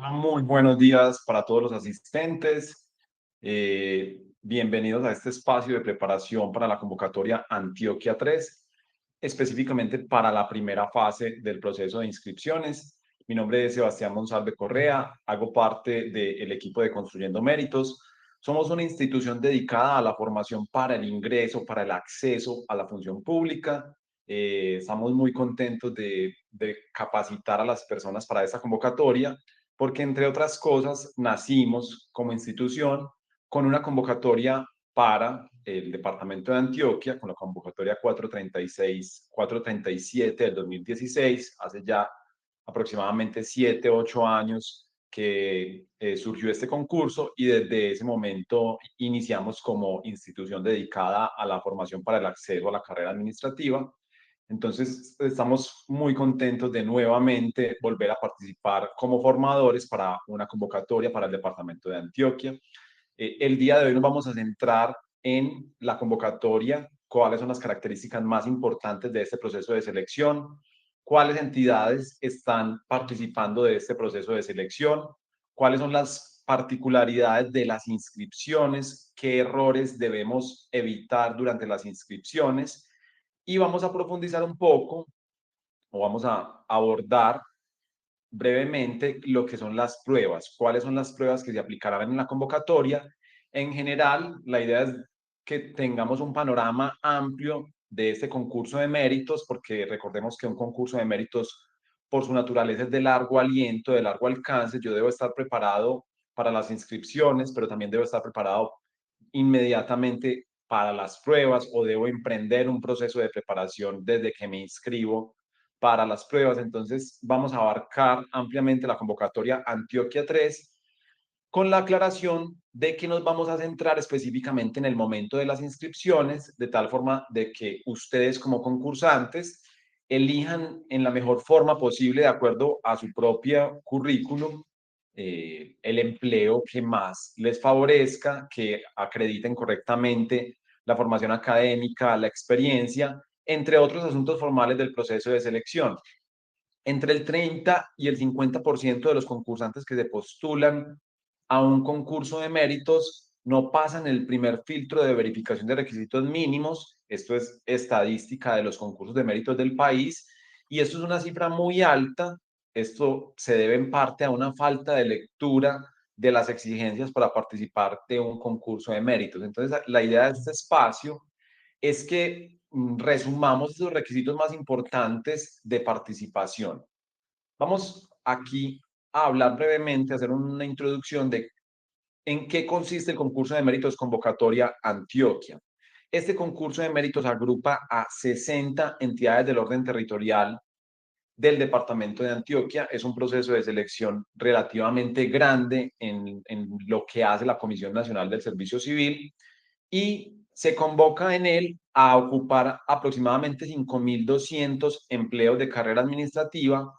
Muy buenos días para todos los asistentes. Bienvenidos a este espacio de preparación para la convocatoria Antioquia 3, específicamente para la primera fase del proceso de inscripciones. Mi nombre es Sebastián Monsalve Correa, hago parte del equipo de Construyendo Méritos. Somos una institución dedicada a la formación para el ingreso, para el acceso a la función pública. Estamos muy contentos de capacitar a las personas para esta convocatoria porque entre otras cosas nacimos como institución con una convocatoria para el departamento de Antioquia, con la convocatoria 437 del 2016, hace ya aproximadamente 7, 8 años que surgió este concurso y desde ese momento iniciamos como institución dedicada a la formación para el acceso a la carrera administrativa. Entonces, estamos muy contentos de nuevamente volver a participar como formadores para una convocatoria para el departamento de Antioquia. El día de hoy nos vamos a centrar en la convocatoria, cuáles son las características más importantes de este proceso de selección, cuáles entidades están participando de este proceso de selección, cuáles son las particularidades de las inscripciones, qué errores debemos evitar durante las inscripciones y vamos a profundizar un poco o vamos a abordar brevemente lo que son las pruebas, cuáles son las pruebas que se aplicarán en la convocatoria. En general, la idea es que tengamos un panorama amplio de este concurso de méritos, porque recordemos que un concurso de méritos, por su naturaleza, es de largo aliento, de largo alcance. Yo debo estar preparado para las inscripciones, pero también debo estar preparado inmediatamente para las pruebas o debo emprender un proceso de preparación desde que me inscribo para las pruebas. Entonces, vamos a abarcar ampliamente la convocatoria Antioquia 3 con la aclaración de que nos vamos a centrar específicamente en el momento de las inscripciones, de tal forma de que ustedes como concursantes elijan en la mejor forma posible, de acuerdo a su propio currículum, el empleo que más les favorezca, que acrediten correctamente la formación académica, la experiencia, entre otros asuntos formales del proceso de selección. Entre el 30 y el 50% de los concursantes que se postulan a un concurso de méritos no pasan el primer filtro de verificación de requisitos mínimos. Esto es estadística de los concursos de méritos del país y esto es una cifra muy alta. Esto se debe en parte a una falta de lectura de las exigencias para participar de un concurso de méritos. Entonces, la idea de este espacio es que resumamos esos requisitos más importantes de participación. Vamos aquí a hablar brevemente, a hacer una introducción de en qué consiste el concurso de méritos convocatoria Antioquia. Este concurso de méritos agrupa a 60 entidades del orden territorial del departamento de Antioquia. Es un proceso de selección relativamente grande en lo que hace la Comisión Nacional del Servicio Civil y se convoca en él a ocupar aproximadamente 5.200 empleos de carrera administrativa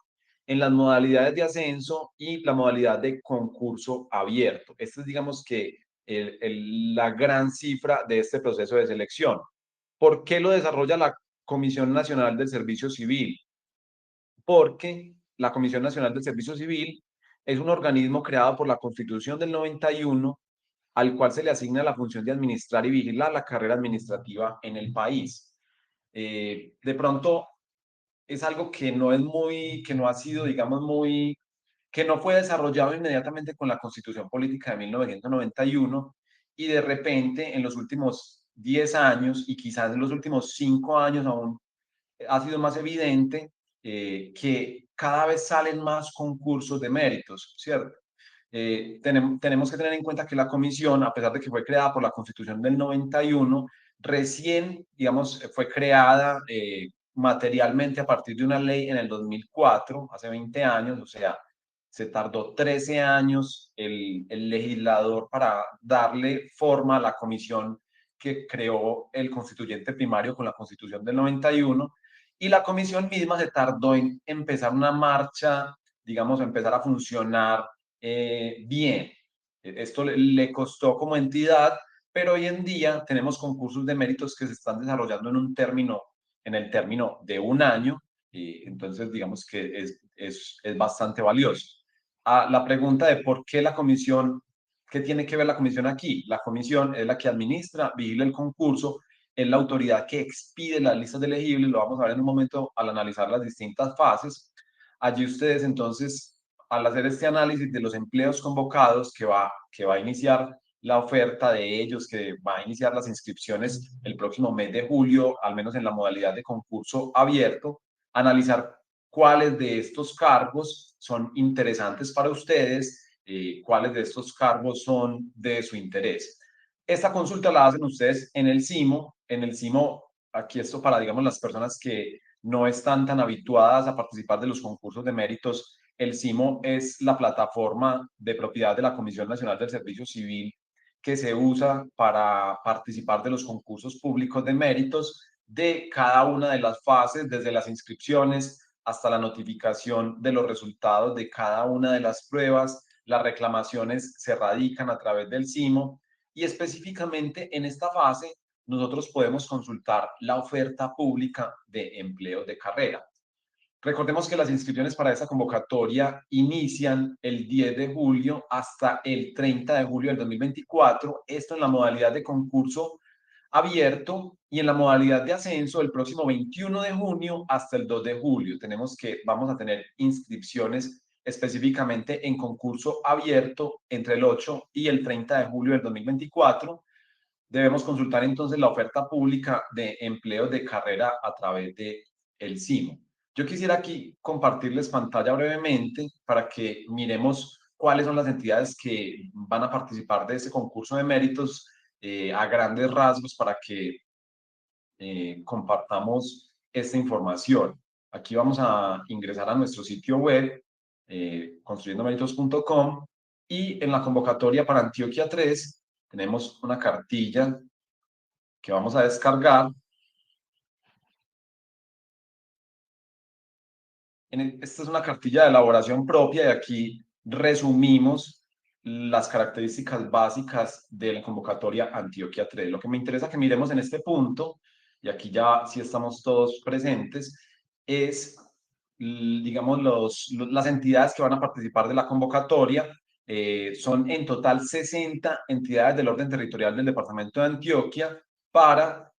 en las modalidades de ascenso y la modalidad de concurso abierto. Esta es, digamos que, la gran cifra de este proceso de selección. ¿Por qué lo desarrolla la Comisión Nacional del Servicio Civil? Porque la Comisión Nacional del Servicio Civil es un organismo creado por la Constitución del 91 al cual se le asigna la función de administrar y vigilar la carrera administrativa en el país. De pronto es algo que no es muy, que no ha sido, digamos, muy, que no fue desarrollado inmediatamente con la Constitución Política de 1991 y de repente en los últimos 10 años y quizás en los últimos 5 años aún ha sido más evidente que cada vez salen más concursos de méritos, ¿cierto? Tenemos que tener en cuenta que la comisión, a pesar de que fue creada por la Constitución del 91, recién, digamos, fue creada materialmente a partir de una ley en el 2004, hace 20 años, o sea, se tardó 13 años el legislador para darle forma a la comisión que creó el constituyente primario con la Constitución del 91, y la comisión misma se tardó en empezar una marcha, digamos, empezar a funcionar bien. Esto le costó como entidad, pero hoy en día tenemos concursos de méritos que se están desarrollando en el término de un año, y entonces digamos que es bastante valioso. a la pregunta de por qué la comisión, ¿qué tiene que ver la comisión aquí? La comisión es la que administra, vigila el concurso, es la autoridad que expide las listas de elegibles, lo vamos a ver en un momento al analizar las distintas fases. Allí ustedes entonces, al hacer este análisis de los empleos convocados que va a iniciar la oferta de ellos, que va a iniciar las inscripciones el próximo mes de julio, al menos en la modalidad de concurso abierto, analizar cuáles de estos cargos son interesantes para ustedes, cuáles de estos cargos son de su interés. Esta consulta la hacen ustedes en el CIMO. En el CIMO, aquí esto para, digamos, las personas que no están tan habituadas a participar de los concursos de méritos. El CIMO es la plataforma de propiedad de la Comisión Nacional del Servicio Civil que se usa para participar de los concursos públicos de méritos de cada una de las fases, desde las inscripciones hasta la notificación de los resultados de cada una de las pruebas. Las reclamaciones se radican a través del CIMO y específicamente en esta fase nosotros podemos consultar la oferta pública de empleo de carrera. Recordemos que las inscripciones para esa convocatoria inician el 10 de julio hasta el 30 de julio del 2024, esto en la modalidad de concurso abierto, y en la modalidad de ascenso el próximo 21 de junio hasta el 2 de julio. Vamos a tener inscripciones específicamente en concurso abierto entre el 8 y el 30 de julio del 2024. Debemos consultar entonces la oferta pública de empleo de carrera a través de el CIMO. Yo quisiera aquí compartirles pantalla brevemente para que miremos cuáles son las entidades que van a participar de este concurso de méritos a grandes rasgos para que compartamos esta información. Aquí vamos a ingresar a nuestro sitio web, construyendoméritos.com, y en la convocatoria para Antioquia 3 tenemos una cartilla que vamos a descargar. Esta es una cartilla de elaboración propia y aquí resumimos las características básicas de la convocatoria Antioquia 3. Lo que me interesa que miremos en este punto, y aquí ya sí estamos todos presentes, es, digamos, las entidades que van a participar de la convocatoria. Son en total 60 entidades del orden territorial del departamento de Antioquia para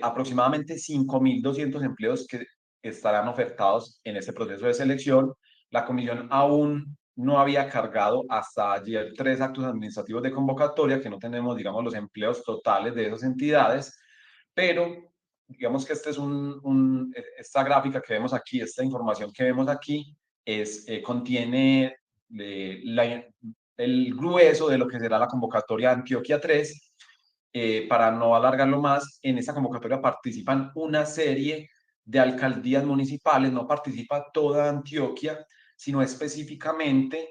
aproximadamente 5.200 empleos que estarán ofertados en este proceso de selección. La comisión aún no había cargado hasta ayer 3 actos administrativos de convocatoria, que no tenemos, digamos, los empleos totales de esas entidades, pero digamos que esta gráfica que vemos aquí, esta información que vemos aquí, contiene el grueso de lo que será la convocatoria Antioquia 3. Para no alargarlo más, en esta convocatoria participan una serie de alcaldías municipales, no participa toda Antioquia, sino específicamente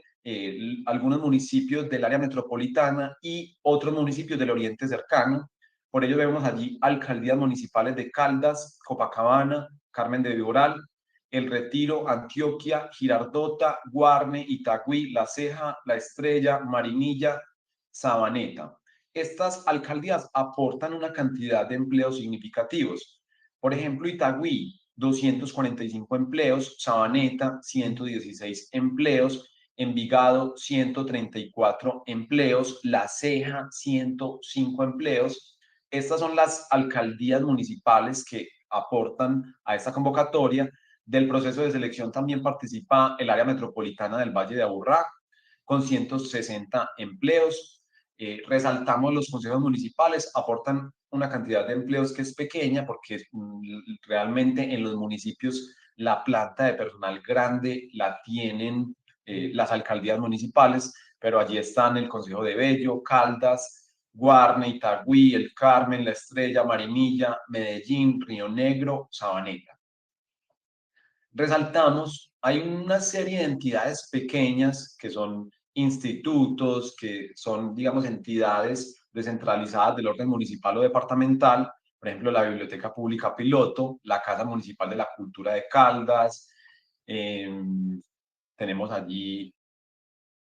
algunos municipios del área metropolitana y otros municipios del oriente cercano. Por ello vemos allí alcaldías municipales de Caldas, Copacabana, Carmen de Viboral, El Retiro, Antioquia, Girardota, Guarne, Itagüí, La Ceja, La Estrella, Marinilla, Sabaneta. Estas alcaldías aportan una cantidad de empleos significativos. Por ejemplo, Itagüí, 245 empleos, Sabaneta, 116 empleos, Envigado, 134 empleos, La Ceja, 105 empleos. Estas son las alcaldías municipales que aportan a esta convocatoria. Del proceso de selección también participa el área metropolitana del Valle de Aburrá, con 160 empleos. Resaltamos los consejos municipales, aportan una cantidad de empleos que es pequeña porque realmente en los municipios la planta de personal grande la tienen las alcaldías municipales, pero allí están el Consejo de Bello, Caldas, Guarne, Itagüí, El Carmen, La Estrella, Marinilla, Medellín, Río Negro, Sabaneta. Resaltamos, hay una serie de entidades pequeñas que son institutos, que son, digamos, entidades descentralizadas del orden municipal o departamental, por ejemplo, la Biblioteca Pública Piloto, la Casa Municipal de la Cultura de Caldas, tenemos allí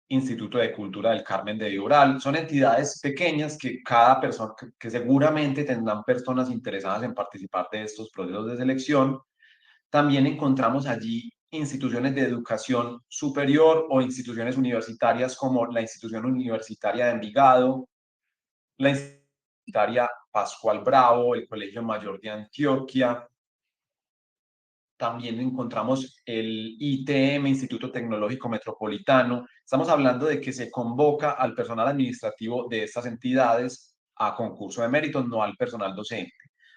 Instituto de Cultura del Carmen de Viboral. Son entidades pequeñas que cada persona, que seguramente tendrán personas interesadas en participar de estos procesos de selección. También encontramos allí instituciones de educación superior o instituciones universitarias como la institución universitaria de Envigado, la universitaria Pascual Bravo, el Colegio Mayor de Antioquia. También encontramos el ITM, Instituto Tecnológico Metropolitano. Estamos hablando de que se convoca al personal administrativo de estas entidades a concurso de méritos, no al personal docente.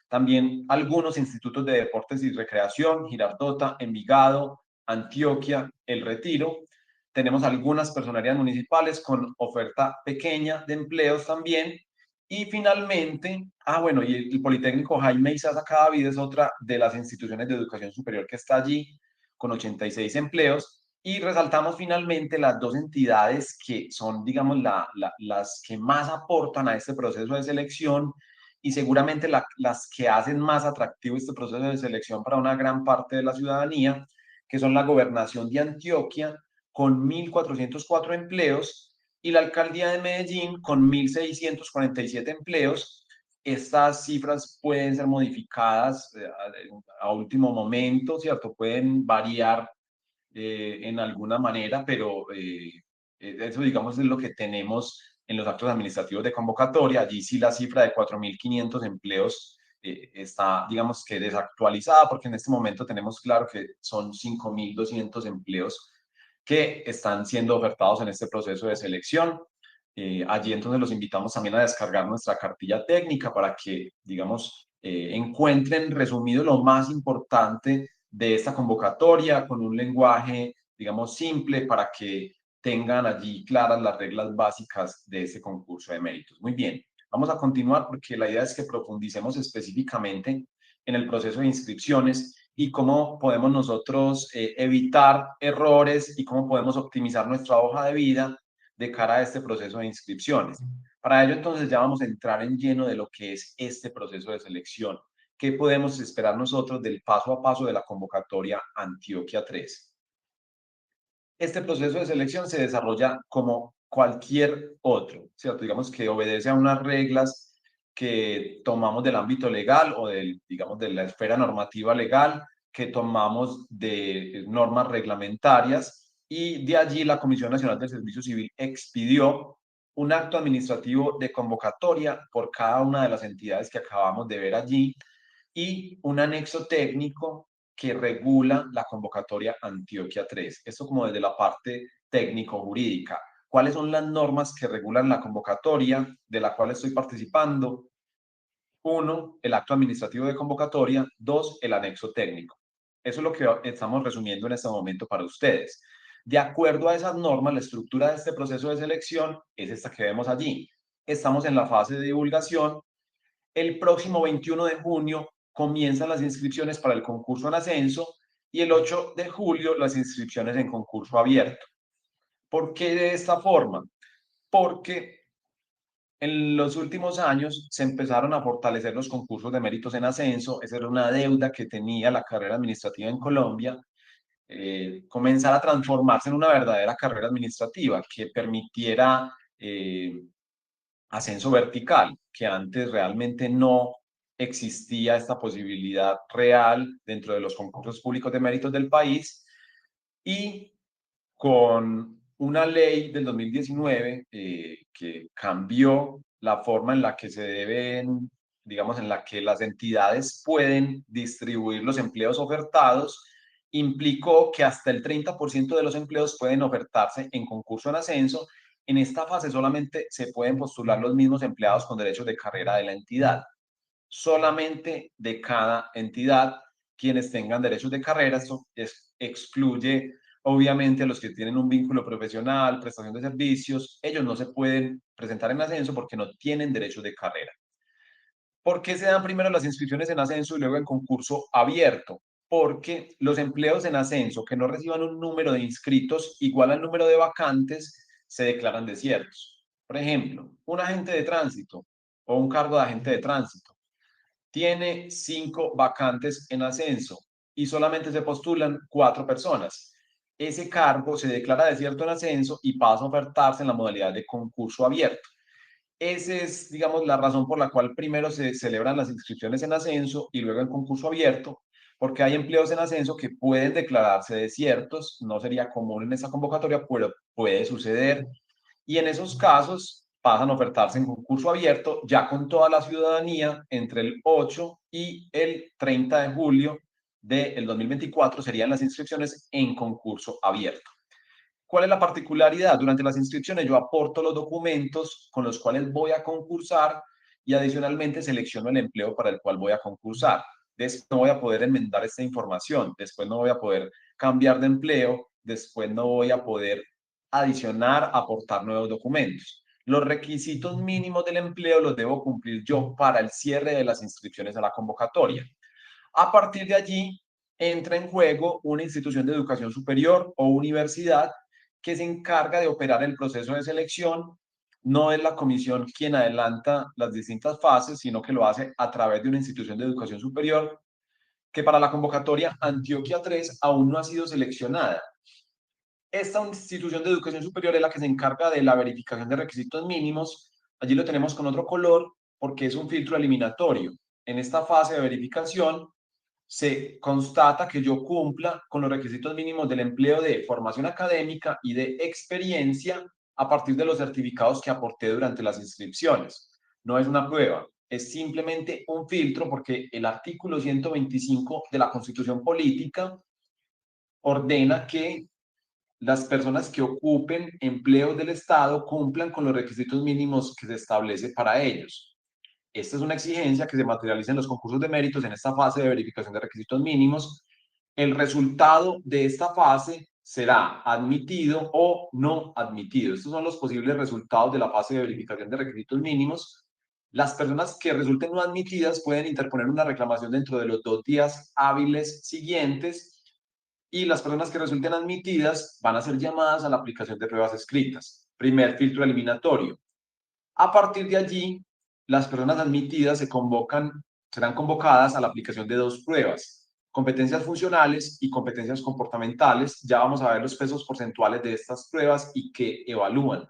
También algunos institutos de deportes y recreación, Girardota, Envigado, Antioquia, El Retiro. Tenemos algunas personerías municipales con oferta pequeña de empleos también. Y finalmente, bueno, y el Politécnico Jaime Isaza Cadavid es otra de las instituciones de educación superior que está allí, con 86 empleos. Y resaltamos finalmente las dos entidades que son, digamos, las que más aportan a este proceso de selección y seguramente las que hacen más atractivo este proceso de selección para una gran parte de la ciudadanía, que son la Gobernación de Antioquia, con 1.404 empleos, y la Alcaldía de Medellín con 1.647 empleos. Estas cifras pueden ser modificadas a último momento, ¿cierto? Pueden variar en alguna manera, pero eso, digamos, es lo que tenemos en los actos administrativos de convocatoria. Allí sí la cifra de 4.500 empleos está, digamos, que desactualizada, porque en este momento tenemos claro que son 5.200 empleos que están siendo ofertados en este proceso de selección. Allí entonces los invitamos también a descargar nuestra cartilla técnica para que, digamos, encuentren resumido lo más importante de esta convocatoria con un lenguaje, digamos, simple para que tengan allí claras las reglas básicas de este concurso de méritos. Muy bien, vamos a continuar porque la idea es que profundicemos específicamente en el proceso de inscripciones y cómo podemos nosotros evitar errores y cómo podemos optimizar nuestra hoja de vida de cara a este proceso de inscripciones. Para ello, entonces, ya vamos a entrar en lleno de lo que es este proceso de selección. ¿Qué podemos esperar nosotros del paso a paso de la convocatoria Antioquia 3? Este proceso de selección se desarrolla como cualquier otro, ¿cierto? Digamos que obedece a unas reglas que tomamos del ámbito legal o del, digamos, de la esfera normativa legal, que tomamos de normas reglamentarias, y de allí la Comisión Nacional del Servicio Civil expidió un acto administrativo de convocatoria por cada una de las entidades que acabamos de ver allí y un anexo técnico que regula la convocatoria Antioquia 3. Esto como desde la parte técnico-jurídica. ¿Cuáles son las normas que regulan la convocatoria de la cual estoy participando? Uno, el acto administrativo de convocatoria. Dos, el anexo técnico. Eso es lo que estamos resumiendo en este momento para ustedes. De acuerdo a esas normas, la estructura de este proceso de selección es esta que vemos allí. Estamos en la fase de divulgación. El próximo 21 de junio comienzan las inscripciones para el concurso en ascenso y el 8 de julio las inscripciones en concurso abierto. ¿Por qué de esta forma? Porque en los últimos años se empezaron a fortalecer los concursos de méritos en ascenso. Esa era una deuda que tenía la carrera administrativa en Colombia. Comenzar a transformarse en una verdadera carrera administrativa que permitiera ascenso vertical, que antes realmente no existía esta posibilidad real dentro de los concursos públicos de méritos del país. Y con una ley del 2019 que cambió la forma en la que se deben, digamos, en la que las entidades pueden distribuir los empleos ofertados, implicó que hasta el 30% de los empleos pueden ofertarse en concurso en ascenso. En esta fase solamente se pueden postular los mismos empleados con derechos de carrera de la entidad. Solamente de cada entidad quienes tengan derechos de carrera. Esto excluye obviamente a los que tienen un vínculo profesional, prestación de servicios. Ellos no se pueden presentar en ascenso porque no tienen derechos de carrera. ¿Por qué se dan primero las inscripciones en ascenso y luego en concurso abierto? Porque los empleos en ascenso que no reciban un número de inscritos igual al número de vacantes se declaran desiertos. Por ejemplo, un agente de tránsito o un cargo de agente de tránsito tiene 5 vacantes en ascenso y solamente se postulan 4 personas. Ese cargo se declara desierto en ascenso y pasa a ofertarse en la modalidad de concurso abierto. Esa es, digamos, la razón por la cual primero se celebran las inscripciones en ascenso y luego en concurso abierto, porque hay empleos en ascenso que pueden declararse desiertos, no sería común en esta convocatoria, pero puede suceder, y en esos casos pasan a ofertarse en concurso abierto, ya con toda la ciudadanía, entre el 8 y el 30 de julio del 2024 serían las inscripciones en concurso abierto. ¿Cuál es la particularidad? Durante las inscripciones yo aporto los documentos con los cuales voy a concursar y adicionalmente selecciono el empleo para el cual voy a concursar. Después no voy a poder enmendar esta información, después no voy a poder cambiar de empleo, después no voy a poder adicionar, aportar nuevos documentos. Los requisitos mínimos del empleo los debo cumplir yo para el cierre de las inscripciones a la convocatoria. A partir de allí entra en juego una institución de educación superior o universidad que se encarga de operar el proceso de selección. No es la comisión quien adelanta las distintas fases, sino que lo hace a través de una institución de educación superior que para la convocatoria Antioquia 3 aún no ha sido seleccionada. Esta institución de educación superior es la que se encarga de la verificación de requisitos mínimos. Allí lo tenemos con otro color porque es un filtro eliminatorio. En esta fase de verificación se constata que yo cumpla con los requisitos mínimos del empleo de formación académica y de experiencia a partir de los certificados que aporté durante las inscripciones. No es una prueba, es simplemente un filtro porque el artículo 125 de la Constitución Política ordena que las personas que ocupen empleos del Estado cumplan con los requisitos mínimos que se establece para ellos. Esta es una exigencia que se materializa en los concursos de méritos en esta fase de verificación de requisitos mínimos. El resultado de esta fase será admitido o no admitido. Estos son los posibles resultados de la fase de verificación de requisitos mínimos. Las personas que resulten no admitidas pueden interponer una reclamación dentro de los 2 días hábiles siguientes y las personas que resulten admitidas van a ser llamadas a la aplicación de pruebas escritas. Primer filtro eliminatorio. A partir de allí, las personas admitidas serán convocadas a la aplicación de 2 pruebas, competencias funcionales y competencias comportamentales. Ya vamos a ver los pesos porcentuales de estas pruebas y qué evalúan.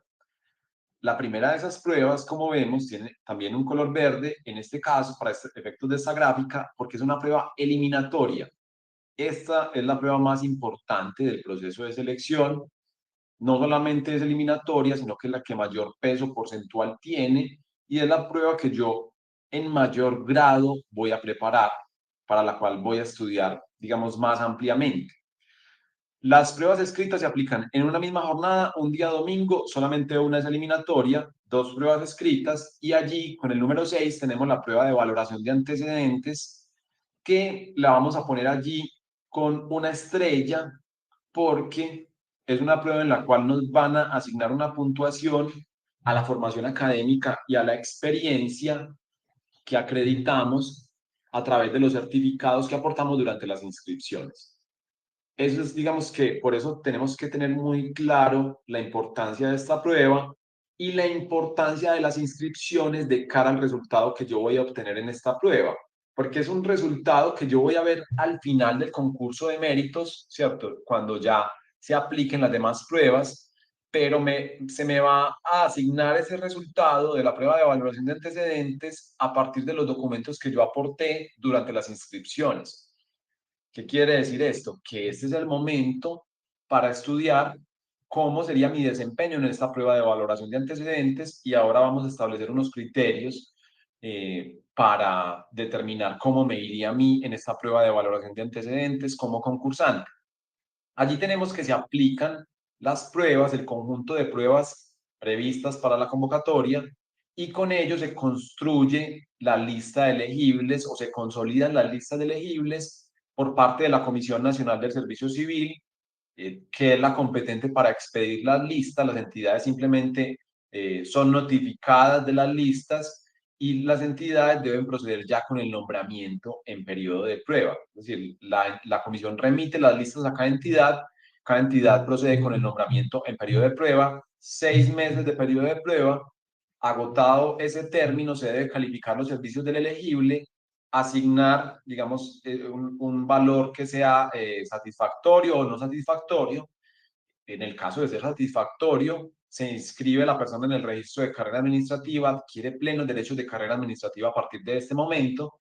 La primera de esas pruebas, como vemos, tiene también un color verde, en este caso, para efectos de esta gráfica, porque es una prueba eliminatoria. Esta es la prueba más importante del proceso de selección. No solamente es eliminatoria, sino que es la que mayor peso porcentual tiene y es la prueba que yo en mayor grado voy a preparar, para la cual voy a estudiar, digamos, más ampliamente. Las pruebas escritas se aplican en una misma jornada, un día domingo, solamente una es eliminatoria, 2 pruebas escritas y allí con el número 6 tenemos la prueba de valoración de antecedentes que la vamos a poner allí con una estrella porque es una prueba en la cual nos van a asignar una puntuación a la formación académica y a la experiencia que acreditamos a través de los certificados que aportamos durante las inscripciones. Eso es, digamos que por eso tenemos que tener muy claro la importancia de esta prueba y la importancia de las inscripciones de cara al resultado que yo voy a obtener en esta prueba, porque es un resultado que yo voy a ver al final del concurso de méritos, ¿cierto? Cuando ya se apliquen las demás pruebas, pero se me va a asignar ese resultado de la prueba de evaluación de antecedentes a partir de los documentos que yo aporté durante las inscripciones. ¿Qué quiere decir esto? Que este es el momento para estudiar cómo sería mi desempeño en esta prueba de valoración de antecedentes y ahora vamos a establecer unos criterios para determinar cómo me iría a mí en esta prueba de valoración de antecedentes como concursante. Allí tenemos que se aplican las pruebas, el conjunto de pruebas previstas para la convocatoria y con ello se construye la lista de elegibles o se consolidan las listas de elegibles por parte de la Comisión Nacional del Servicio Civil, que es la competente para expedir las listas. Las entidades simplemente son notificadas de las listas y las entidades deben proceder ya con el nombramiento en periodo de prueba. Es decir, la comisión remite las listas a cada entidad procede con el nombramiento en periodo de prueba, 6 meses de periodo de prueba. Agotado ese término, se debe calificar los servicios del elegible, asignar, digamos, un valor que sea satisfactorio o no satisfactorio. En el caso de ser satisfactorio, se inscribe la persona en el registro de carrera administrativa, adquiere plenos derechos de carrera administrativa a partir de este momento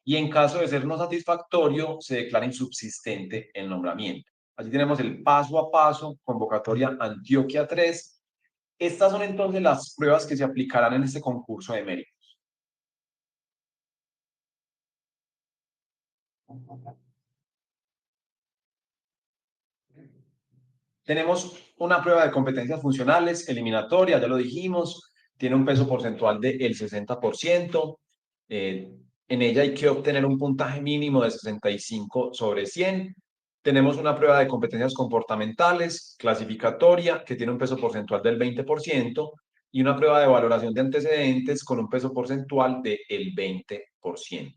y en caso de ser no satisfactorio, se declara insubsistente el nombramiento. Allí tenemos el paso a paso, convocatoria Antioquia 3. Estas son entonces las pruebas que se aplicarán en este concurso de méritos. Tenemos una prueba de competencias funcionales, eliminatoria, ya lo dijimos, tiene un peso porcentual del 60%. En ella hay que obtener un puntaje mínimo de 65 sobre 100. Tenemos una prueba de competencias comportamentales, clasificatoria, que tiene un peso porcentual del 20%, y una prueba de valoración de antecedentes con un peso porcentual del 20%.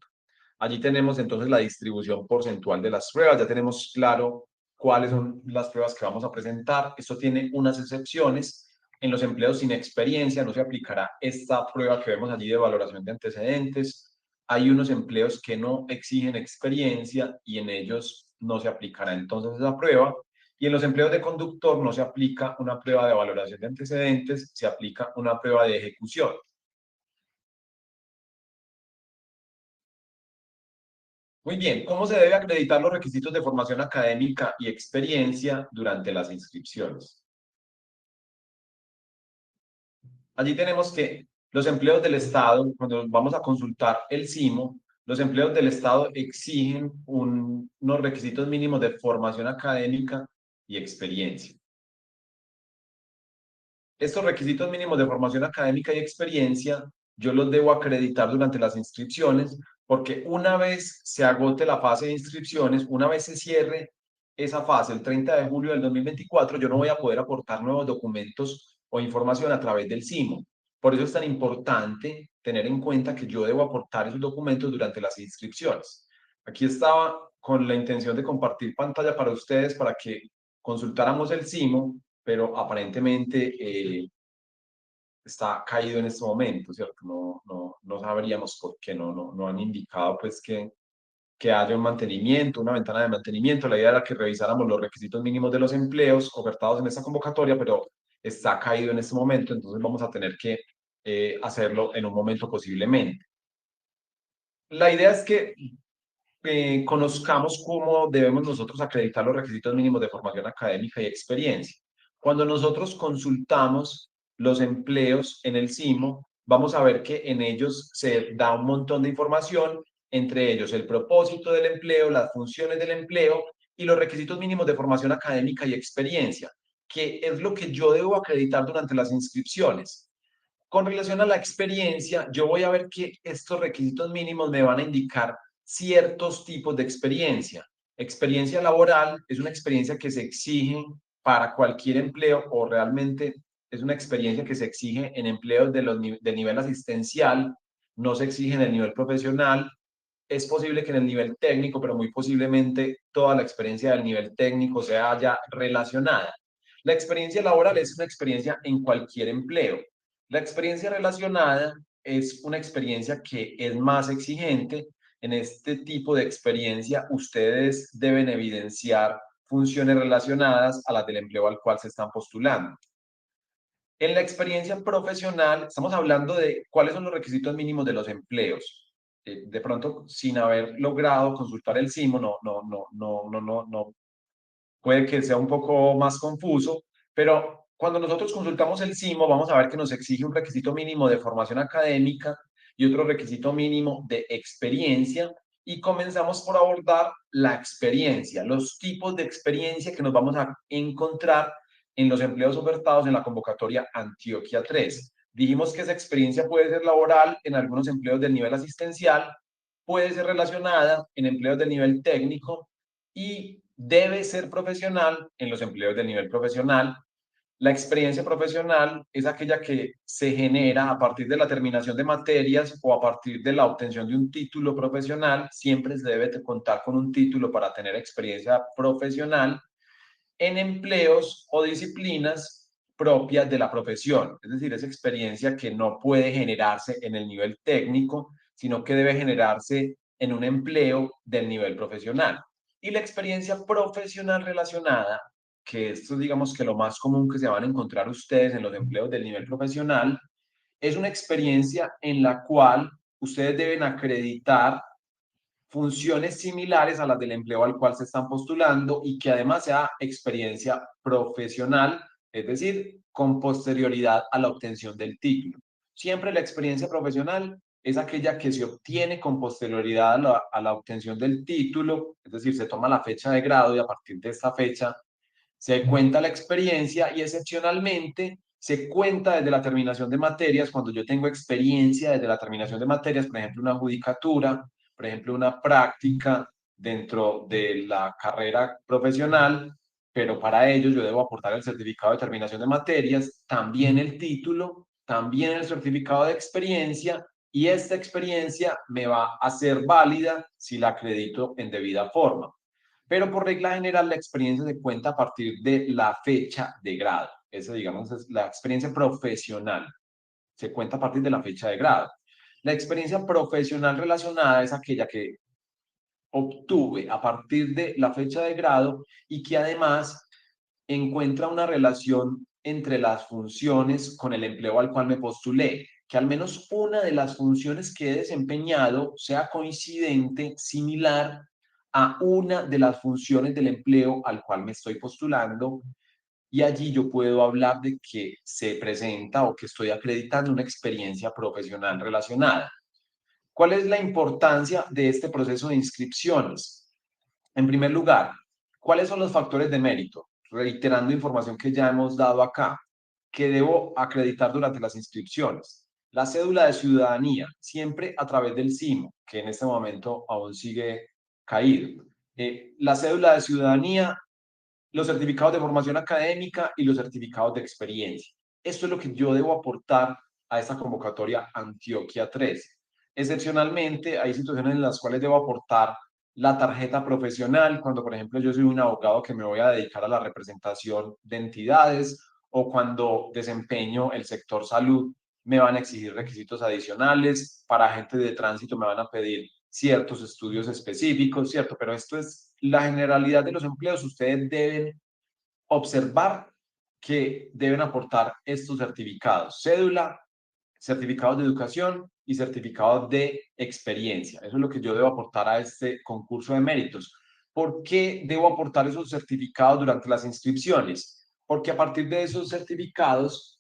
Allí tenemos entonces la distribución porcentual de las pruebas, ya tenemos claro cuáles son las pruebas que vamos a presentar. Esto tiene unas excepciones. En los empleos sin experiencia no se aplicará esta prueba que vemos allí de valoración de antecedentes. Hay unos empleos que no exigen experiencia y en ellos no se aplicará entonces esa prueba. Y en los empleos de conductor no se aplica una prueba de valoración de antecedentes, se aplica una prueba de ejecución. Muy bien, ¿cómo se debe acreditar los requisitos de formación académica y experiencia durante las inscripciones? Allí tenemos que los empleos del Estado, cuando vamos a consultar el SIMO, los empleos del Estado exigen unos requisitos mínimos de formación académica y experiencia. Estos requisitos mínimos de formación académica y experiencia, yo los debo acreditar durante las inscripciones, porque una vez se agote la fase de inscripciones, una vez se cierre esa fase, el 30 de julio del 2024, yo no voy a poder aportar nuevos documentos o información a través del SIMO. Por eso es tan importante tener en cuenta que yo debo aportar esos documentos durante las inscripciones. Aquí estaba con la intención de compartir pantalla para ustedes para que consultáramos el SIMO, pero aparentemente está caído en este momento, ¿cierto? No sabríamos por qué, no han indicado pues que haya un mantenimiento, una ventana de mantenimiento. La idea era que revisáramos los requisitos mínimos de los empleos ofertados en esta convocatoria, pero está caído en este momento, entonces vamos a tener que hacerlo en un momento posiblemente. La idea es que conozcamos cómo debemos nosotros acreditar los requisitos mínimos de formación académica y experiencia. Cuando nosotros consultamos los empleos en el SIMO, vamos a ver que en ellos se da un montón de información, entre ellos el propósito del empleo, las funciones del empleo y los requisitos mínimos de formación académica y experiencia, que es lo que yo debo acreditar durante las inscripciones. Con relación a la experiencia, yo voy a ver que estos requisitos mínimos me van a indicar ciertos tipos de experiencia. Experiencia laboral es una experiencia que se exige para cualquier empleo o realmente es una experiencia que se exige en empleos de nivel asistencial, no se exige en el nivel profesional. Es posible que en el nivel técnico, pero muy posiblemente toda la experiencia del nivel técnico sea ya relacionada. La experiencia laboral es una experiencia en cualquier empleo. La experiencia relacionada es una experiencia que es más exigente. En este tipo de experiencia, ustedes deben evidenciar funciones relacionadas a las del empleo al cual se están postulando. En la experiencia profesional, estamos hablando de cuáles son los requisitos mínimos de los empleos. De pronto, sin haber logrado consultar el SIMO, no, puede que sea un poco más confuso, pero cuando nosotros consultamos el SIMO, vamos a ver que nos exige un requisito mínimo de formación académica y otro requisito mínimo de experiencia, y comenzamos por abordar la experiencia, los tipos de experiencia que nos vamos a encontrar en los empleos ofertados en la convocatoria Antioquia 3. Dijimos que esa experiencia puede ser laboral en algunos empleos del nivel asistencial, puede ser relacionada en empleos del nivel técnico y debe ser profesional en los empleos del nivel profesional. La experiencia profesional es aquella que se genera a partir de la terminación de materias o a partir de la obtención de un título profesional. Siempre se debe contar con un título para tener experiencia profesional en empleos o disciplinas propias de la profesión. Es decir, esa experiencia que no puede generarse en el nivel técnico, sino que debe generarse en un empleo del nivel profesional. Y la experiencia profesional relacionada, que esto digamos que lo más común que se van a encontrar ustedes en los empleos del nivel profesional, es una experiencia en la cual ustedes deben acreditar funciones similares a las del empleo al cual se están postulando y que además sea experiencia profesional, es decir, con posterioridad a la obtención del título. Siempre la experiencia profesional es aquella que se obtiene con posterioridad a la obtención del título, es decir, se toma la fecha de grado y a partir de esta fecha se cuenta la experiencia y excepcionalmente se cuenta desde la terminación de materias, cuando yo tengo experiencia desde la terminación de materias, por ejemplo, una judicatura, por ejemplo, una práctica dentro de la carrera profesional, pero para ello yo debo aportar el certificado de terminación de materias, también el título, también el certificado de experiencia, y esta experiencia me va a ser válida si la acredito en debida forma. Pero por regla general la experiencia se cuenta a partir de la fecha de grado. Esa, digamos, es la experiencia profesional. Se cuenta a partir de la fecha de grado. La experiencia profesional relacionada es aquella que obtuve a partir de la fecha de grado y que además encuentra una relación entre las funciones con el empleo al cual me postulé, que al menos una de las funciones que he desempeñado sea coincidente, similar a una de las funciones del empleo al cual me estoy postulando, y allí yo puedo hablar de que se presenta o que estoy acreditando una experiencia profesional relacionada. ¿Cuál es la importancia de este proceso de inscripciones? En primer lugar, ¿cuáles son los factores de mérito? Reiterando información que ya hemos dado acá, que debo acreditar durante las inscripciones. La cédula de ciudadanía, siempre a través del CIMO, que en este momento aún sigue caído. La cédula de ciudadanía, los certificados de formación académica y los certificados de experiencia. Esto es lo que yo debo aportar a esta convocatoria Antioquia 13. Excepcionalmente, hay situaciones en las cuales debo aportar la tarjeta profesional, cuando por ejemplo yo soy un abogado que me voy a dedicar a la representación de entidades, o cuando desempeño el sector salud me van a exigir requisitos adicionales, para agentes de tránsito me van a pedir ciertos estudios específicos, ¿cierto? Pero esto es la generalidad de los empleos. Ustedes deben observar que deben aportar estos certificados: cédula, certificados de educación y certificados de experiencia. Eso es lo que yo debo aportar a este concurso de méritos. ¿Por qué debo aportar esos certificados durante las inscripciones? Porque a partir de esos certificados,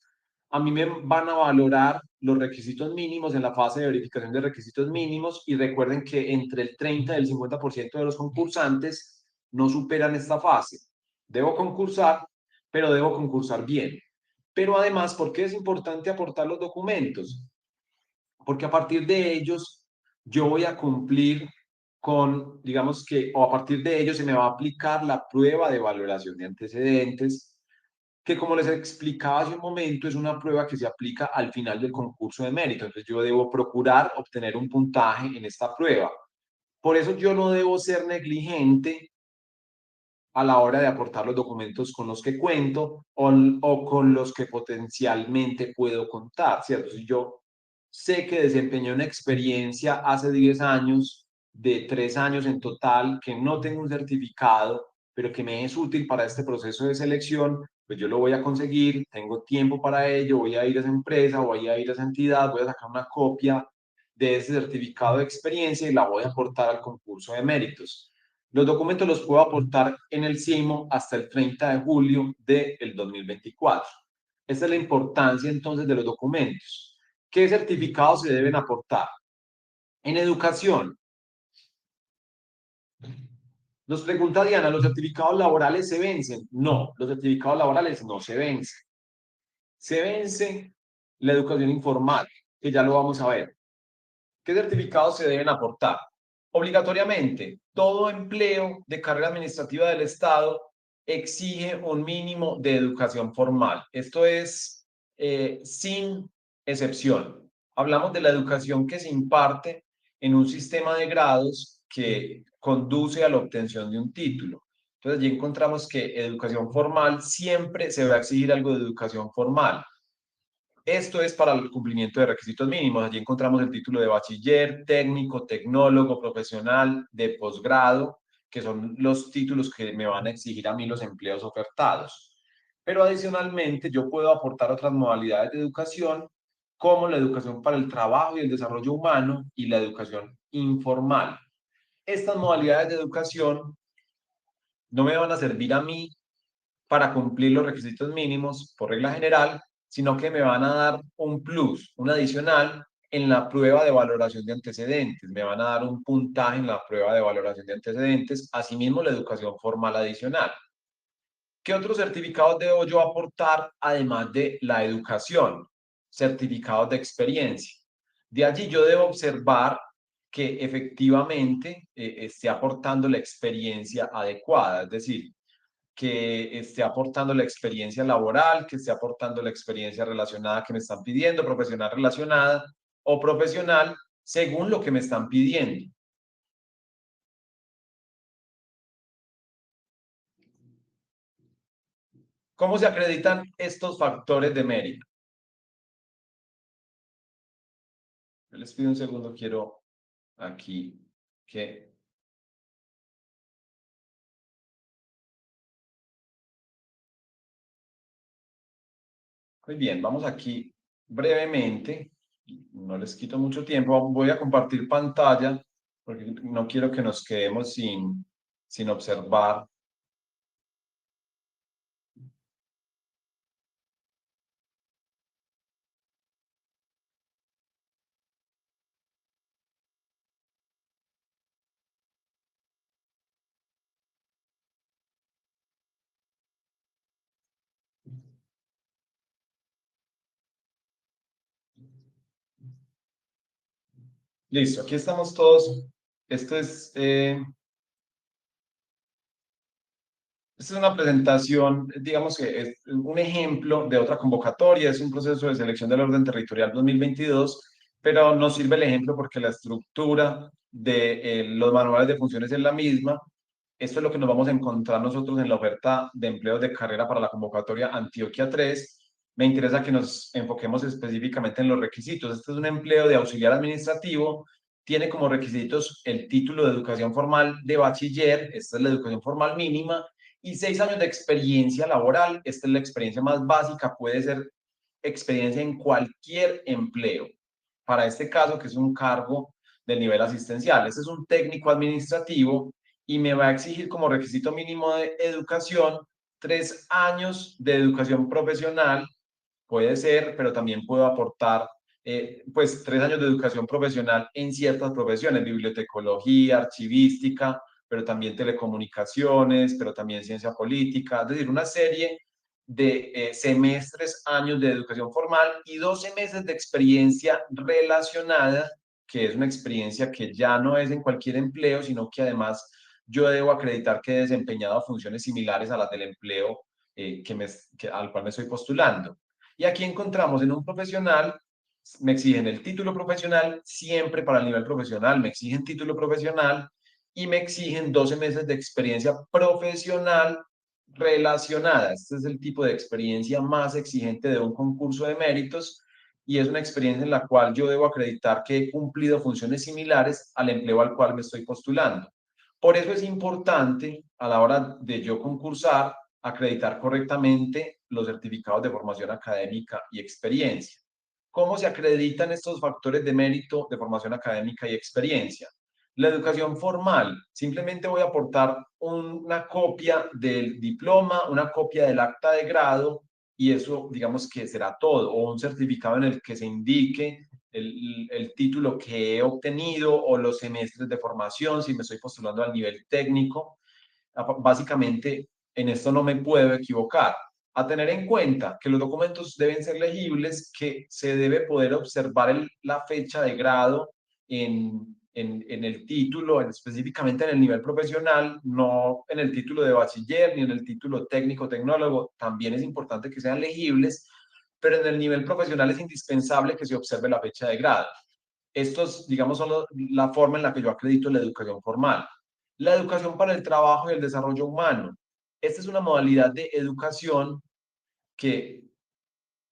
a mí me van a valorar los requisitos mínimos en la fase de verificación de requisitos mínimos, y recuerden que entre el 30 y el 50% de los concursantes no superan esta fase. Debo concursar, pero debo concursar bien. Pero además, ¿por qué es importante aportar los documentos? Porque a partir de ellos yo voy a cumplir con, digamos que, o a partir de ellos se me va a aplicar la prueba de valoración de antecedentes, que como les explicaba hace un momento, es una prueba que se aplica al final del concurso de mérito. Entonces yo debo procurar obtener un puntaje en esta prueba. Por eso yo no debo ser negligente a la hora de aportar los documentos con los que cuento, o con los que potencialmente puedo contar, ¿cierto? Si yo sé que desempeñé una experiencia hace 10 años, de 3 años en total, que no tengo un certificado, pero que me es útil para este proceso de selección, pues yo lo voy a conseguir, tengo tiempo para ello, voy a ir a esa empresa, voy a ir a esa entidad, voy a sacar una copia de ese certificado de experiencia y la voy a aportar al concurso de méritos. Los documentos los puedo aportar en el CIMO hasta el 30 de julio del 2024. Esa es la importancia entonces de los documentos. ¿Qué certificados se deben aportar? En educación, nos pregunta Diana, ¿los certificados laborales se vencen? No, los certificados laborales no se vencen. Se vence la educación informal, que ya lo vamos a ver. ¿Qué certificados se deben aportar? Obligatoriamente, todo empleo de carrera administrativa del Estado exige un mínimo de educación formal. Esto es sin excepción. Hablamos de la educación que se imparte en un sistema de grados que conduce a la obtención de un título. Entonces, allí encontramos que educación formal siempre se va a exigir algo de educación formal. Esto es para el cumplimiento de requisitos mínimos. Allí encontramos el título de bachiller, técnico, tecnólogo, profesional, de posgrado, que son los títulos que me van a exigir a mí los empleos ofertados. Pero adicionalmente yo puedo aportar otras modalidades de educación, como la educación para el trabajo y el desarrollo humano y la educación informal. Estas modalidades de educación no me van a servir a mí para cumplir los requisitos mínimos por regla general, sino que me van a dar un plus, un adicional en la prueba de valoración de antecedentes, me van a dar un puntaje en la prueba de valoración de antecedentes, asimismo la educación formal adicional. ¿Qué otros certificados debo yo aportar además de la educación? Certificados de experiencia. De allí yo debo observar que efectivamente esté aportando la experiencia adecuada, es decir, que esté aportando la experiencia laboral, que esté aportando la experiencia relacionada que me están pidiendo, profesional relacionada o profesional según lo que me están pidiendo. ¿Cómo se acreditan estos factores de mérito? Yo les pido un segundo, quiero aquí que... Muy bien, vamos aquí brevemente, no les quito mucho tiempo, voy a compartir pantalla porque no quiero que nos quedemos sin observar. Listo, aquí estamos todos. Esto es Esta es una presentación, digamos que es un ejemplo de otra convocatoria, es un proceso de selección del orden territorial 2022, pero nos sirve el ejemplo porque la estructura de los manuales de funciones es la misma. Esto es lo que nos vamos a encontrar nosotros en la oferta de empleos de carrera para la convocatoria Antioquia 3. Me interesa que nos enfoquemos específicamente en los requisitos. Este es un empleo de auxiliar administrativo, tiene como requisitos el título de educación formal de bachiller, esta es la educación formal mínima, y 6 años de experiencia laboral. Esta es la experiencia más básica, puede ser experiencia en cualquier empleo. Para este caso, que es un cargo del nivel asistencial, este es un técnico administrativo y me va a exigir como requisito mínimo de educación 3 años de educación profesional, puede ser, pero también puedo aportar pues 3 años de educación profesional en ciertas profesiones, bibliotecología, archivística, pero también telecomunicaciones, pero también ciencia política, es decir, una serie de semestres, años de educación formal y 12 meses de experiencia relacionada, que es una experiencia que ya no es en cualquier empleo, sino que además yo debo acreditar que he desempeñado funciones similares a las del empleo al cual me estoy postulando. Y aquí encontramos en un profesional, me exigen el título profesional, siempre para el nivel profesional, me exigen título profesional y me exigen 12 meses de experiencia profesional relacionada. Este es el tipo de experiencia más exigente de un concurso de méritos y es una experiencia en la cual yo debo acreditar que he cumplido funciones similares al empleo al cual me estoy postulando. Por eso es importante a la hora de yo concursar acreditar correctamente los certificados de formación académica y experiencia. ¿Cómo se acreditan estos factores de mérito de formación académica y experiencia? La educación formal, simplemente voy a aportar una copia del diploma, una copia del acta de grado y eso digamos que será todo, o un certificado en el que se indique el título que he obtenido o los semestres de formación, si me estoy postulando al nivel técnico. Básicamente, en esto no me puedo equivocar. A tener en cuenta que los documentos deben ser legibles, que se debe poder observar la fecha de grado en el título, específicamente en el nivel profesional, no en el título de bachiller ni en el título técnico tecnólogo. También es importante que sean legibles, pero en el nivel profesional es indispensable que se observe la fecha de grado. Estos, digamos, son la forma en la que yo acredito la educación formal. La educación para el trabajo y el desarrollo humano. Esta es una modalidad de educación que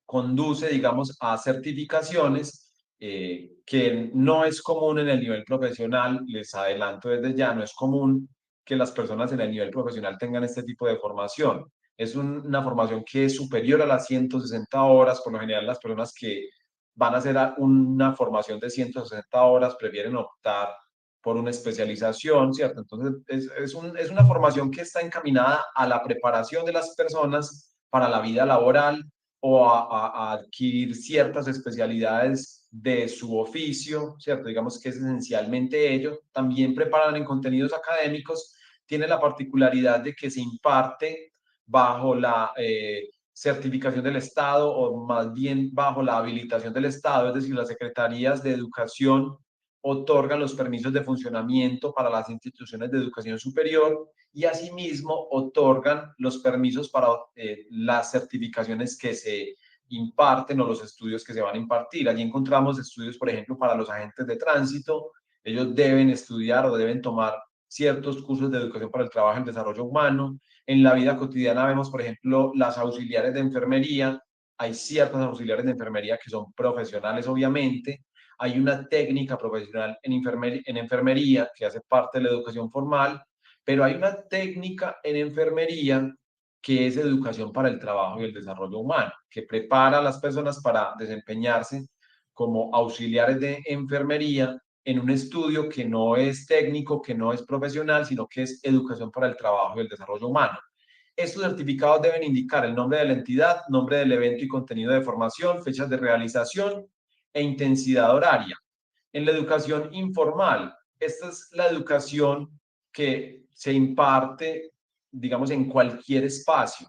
conduce, digamos, a certificaciones que no es común en el nivel profesional. Les adelanto desde ya, no es común que las personas en el nivel profesional tengan este tipo de formación. Es una formación que es superior a las 160 horas. Por lo general, las personas que van a hacer una formación de 160 horas prefieren optar por una especialización, ¿cierto? Entonces, es una formación que está encaminada a la preparación de las personas para la vida laboral o a adquirir ciertas especialidades de su oficio, ¿cierto? Digamos que es esencialmente ello. También preparan en contenidos académicos, tiene la particularidad de que se imparte bajo la certificación del Estado o más bien bajo la habilitación del Estado, es decir, las secretarías de educación otorgan los permisos de funcionamiento para las instituciones de educación superior y asimismo otorgan los permisos para las certificaciones que se imparten o los estudios que se van a impartir. Allí encontramos estudios, por ejemplo, para los agentes de tránsito. Ellos deben estudiar o deben tomar ciertos cursos de educación para el trabajo y el desarrollo humano. En la vida cotidiana vemos, por ejemplo, las auxiliares de enfermería. Hay ciertas auxiliares de enfermería que son profesionales, obviamente. Hay una técnica profesional en enfermería que hace parte de la educación formal, pero hay una técnica en enfermería que es educación para el trabajo y el desarrollo humano, que prepara a las personas para desempeñarse como auxiliares de enfermería en un estudio que no es técnico, que no es profesional, sino que es educación para el trabajo y el desarrollo humano. Estos certificados deben indicar el nombre de la entidad, nombre del evento y contenido de formación, fechas de realización e intensidad horaria. En la educación informal, esta es la educación que se imparte, digamos, en cualquier espacio.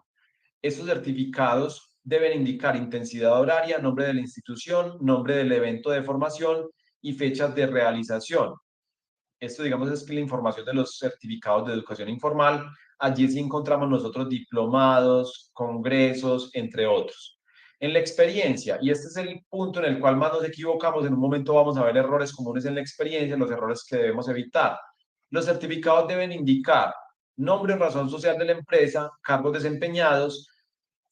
Estos certificados deben indicar intensidad horaria, nombre de la institución, nombre del evento de formación y fechas de realización. Esto, digamos, es la información de los certificados de educación informal. Allí sí encontramos nosotros diplomados, congresos, entre otros. En la experiencia, y este es el punto en el cual más nos equivocamos, en un momento vamos a ver errores comunes en la experiencia, los errores que debemos evitar. Los certificados deben indicar nombre o razón social de la empresa, cargos desempeñados,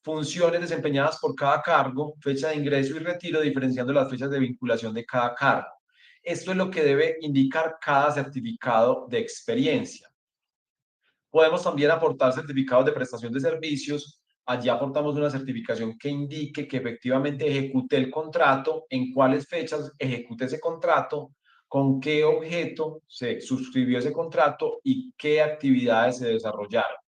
funciones desempeñadas por cada cargo, fecha de ingreso y retiro, diferenciando las fechas de vinculación de cada cargo. Esto es lo que debe indicar cada certificado de experiencia. Podemos también aportar certificados de prestación de servicios. Allí aportamos una certificación que indique que efectivamente ejecuté el contrato, en cuáles fechas ejecuté ese contrato, con qué objeto se suscribió ese contrato y qué actividades se desarrollaron.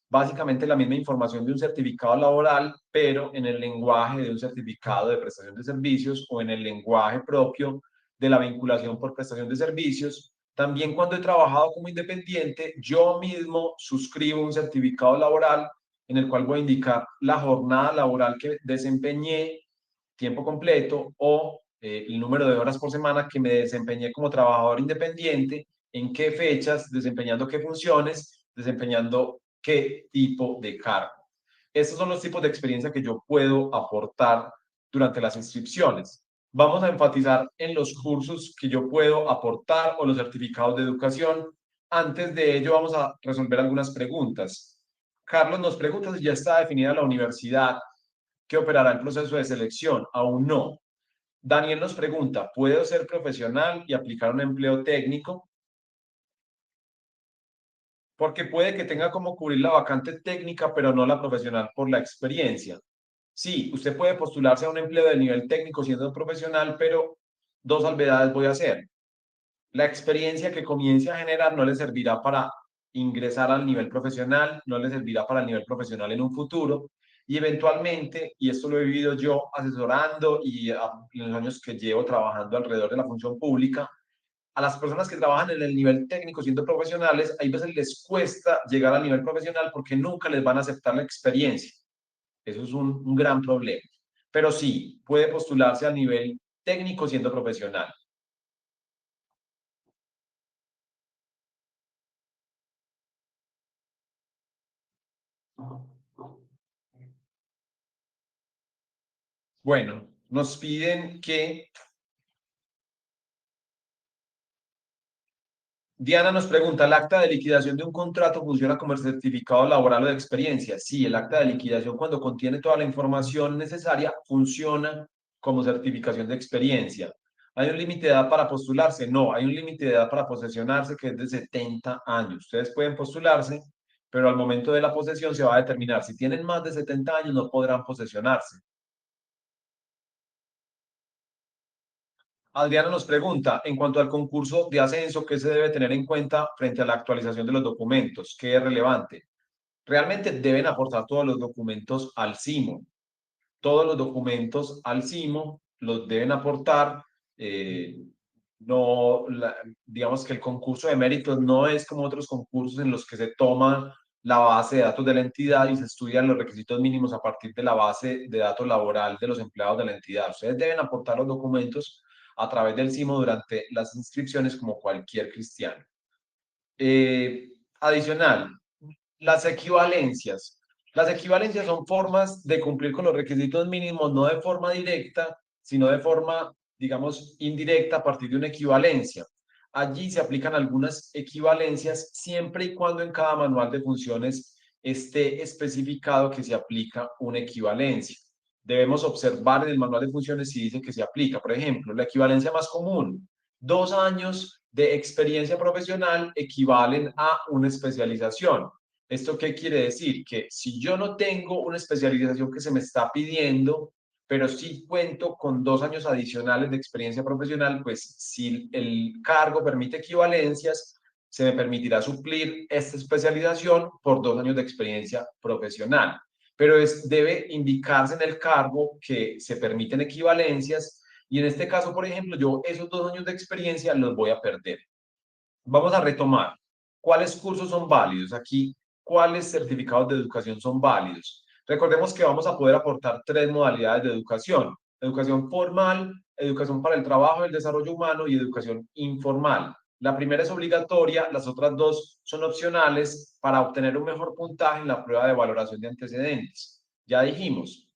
Básicamente la misma información de un certificado laboral, pero en el lenguaje de un certificado de prestación de servicios o en el lenguaje propio de la vinculación por prestación de servicios. También cuando he trabajado como independiente, yo mismo suscribo un certificado laboral en el cual voy a indicar la jornada laboral que desempeñé, tiempo completo, o el número de horas por semana que me desempeñé como trabajador independiente, en qué fechas, desempeñando qué funciones, desempeñando qué tipo de cargo. Estos son los tipos de experiencia que yo puedo aportar durante las inscripciones. Vamos a enfatizar en los cursos que yo puedo aportar o los certificados de educación. Antes de ello, vamos a resolver algunas preguntas. Carlos nos pregunta si ya está definida la universidad que operará el proceso de selección. Aún no. Daniel nos pregunta, ¿puedo ser profesional y aplicar un empleo técnico? Porque puede que tenga como cubrir la vacante técnica, pero no la profesional por la experiencia. Sí, usted puede postularse a un empleo de nivel técnico siendo profesional, pero dos salvedades voy a hacer. La experiencia que comience a generar no le servirá para ingresar al nivel profesional, no le servirá para el nivel profesional en un futuro y eventualmente, y esto lo he vivido yo asesorando y en los años que llevo trabajando alrededor de la función pública, a las personas que trabajan en el nivel técnico siendo profesionales, hay veces les cuesta llegar al nivel profesional porque nunca les van a aceptar la experiencia. Eso es un gran problema. Pero sí, puede postularse a nivel técnico siendo profesional. Bueno, nos piden que Diana nos pregunta, ¿el acta de liquidación de un contrato funciona como el certificado laboral o de experiencia? Sí, el acta de liquidación cuando contiene toda la información necesaria funciona como certificación de experiencia. ¿Hay un límite de edad para postularse? No, hay un límite de edad para posesionarse que es de 70 años. Ustedes pueden postularse, pero al momento de la posesión se va a determinar. Si tienen más de 70 años no podrán posesionarse. Adriana nos pregunta, en cuanto al concurso de ascenso, ¿qué se debe tener en cuenta frente a la actualización de los documentos? ¿Qué es relevante? Realmente deben aportar todos los documentos al CIMO. Todos los documentos al CIMO los deben aportar. eh, no, digamos que el concurso de méritos no es como otros concursos en los que se toma la base de datos de la entidad y se estudian los requisitos mínimos a partir de la base de datos laboral de los empleados de la entidad. Ustedes deben aportar los documentos a través del CIMO durante las inscripciones como cualquier cristiano. Adicional, las equivalencias. Las equivalencias son formas de cumplir con los requisitos mínimos, no de forma directa, sino de forma, digamos, indirecta a partir de una equivalencia. Allí se aplican algunas equivalencias siempre y cuando en cada manual de funciones esté especificado que se aplica una equivalencia. Debemos observar en el manual de funciones si dice que se aplica. Por ejemplo, la equivalencia más común, 2 años de experiencia profesional equivalen a una especialización. ¿Esto qué quiere decir? Que si yo no tengo una especialización que se me está pidiendo, pero sí cuento con 2 años adicionales de experiencia profesional, pues si el cargo permite equivalencias, se me permitirá suplir esta especialización por 2 años de experiencia profesional. Pero debe indicarse en el cargo que se permiten equivalencias y en este caso, por ejemplo, yo esos 2 años de experiencia los voy a perder. Vamos a retomar. ¿Cuáles cursos son válidos? Aquí, ¿cuáles certificados de educación son válidos? Recordemos que vamos a poder aportar 3 modalidades de educación. Educación formal, educación para el trabajo y el desarrollo humano y educación informal. La primera es obligatoria, las otras dos son opcionales para obtener un mejor puntaje en la prueba de valoración de antecedentes. Ya dijimos,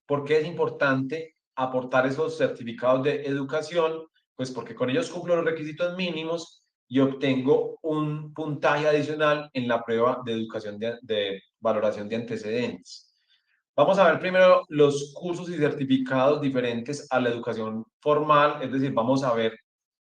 ¿por qué es importante aportar esos certificados de educación? Pues porque con ellos cumplo los requisitos mínimos y obtengo un puntaje adicional en la prueba de educación de valoración de antecedentes. Vamos a ver primero los cursos y certificados diferentes a la educación formal, es decir, vamos a ver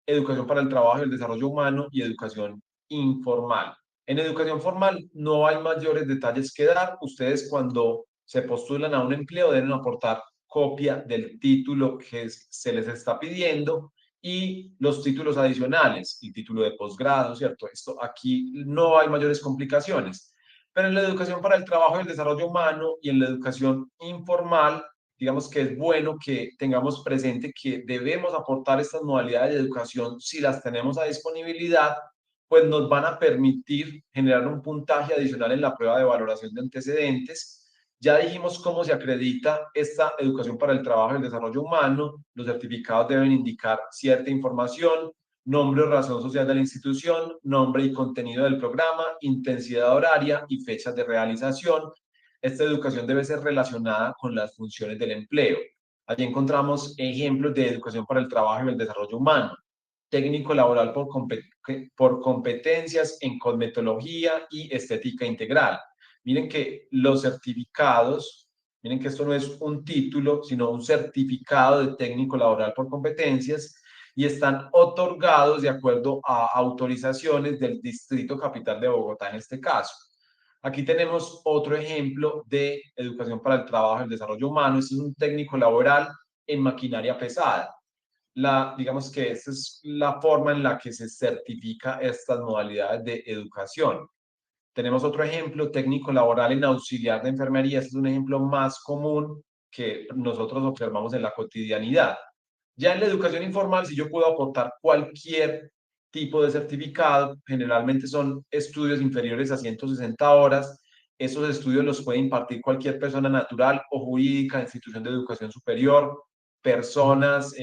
educación para el trabajo y el desarrollo humano y educación informal. En educación formal no hay mayores detalles que dar. Ustedes cuando se postulan a un empleo deben aportar copia del título que se les está pidiendo y los títulos adicionales, el título de posgrado, ¿cierto? Esto aquí no hay mayores complicaciones. Pero en la educación para el trabajo y el desarrollo humano y en la educación informal, digamos que es bueno que tengamos presente que debemos aportar estas modalidades de educación si las tenemos a disponibilidad, pues nos van a permitir generar un puntaje adicional en la prueba de valoración de antecedentes. Ya dijimos cómo se acredita esta educación para el trabajo y el desarrollo humano. Los certificados deben indicar cierta información, nombre o razón social de la institución, nombre y contenido del programa, intensidad horaria y fechas de realización. Esta educación debe ser relacionada con las funciones del empleo. Allí encontramos ejemplos de educación para el trabajo y el desarrollo humano, técnico laboral por competencias en cosmetología y estética integral. Miren que los certificados, miren que esto no es un título, sino un certificado de técnico laboral por competencias y están otorgados de acuerdo a autorizaciones del Distrito Capital de Bogotá en este caso. Aquí tenemos otro ejemplo de educación para el trabajo y el desarrollo humano. Este es un técnico laboral en maquinaria pesada. Digamos que esta es la forma en la que se certifica estas modalidades de educación. Tenemos otro ejemplo, técnico laboral en auxiliar de enfermería. Este es un ejemplo más común que nosotros observamos en la cotidianidad. Ya en la educación informal, si yo puedo aportar cualquier tipo de certificado, generalmente son estudios inferiores a 160 horas. Esos estudios los puede impartir cualquier persona natural o jurídica, institución de educación superior, personas,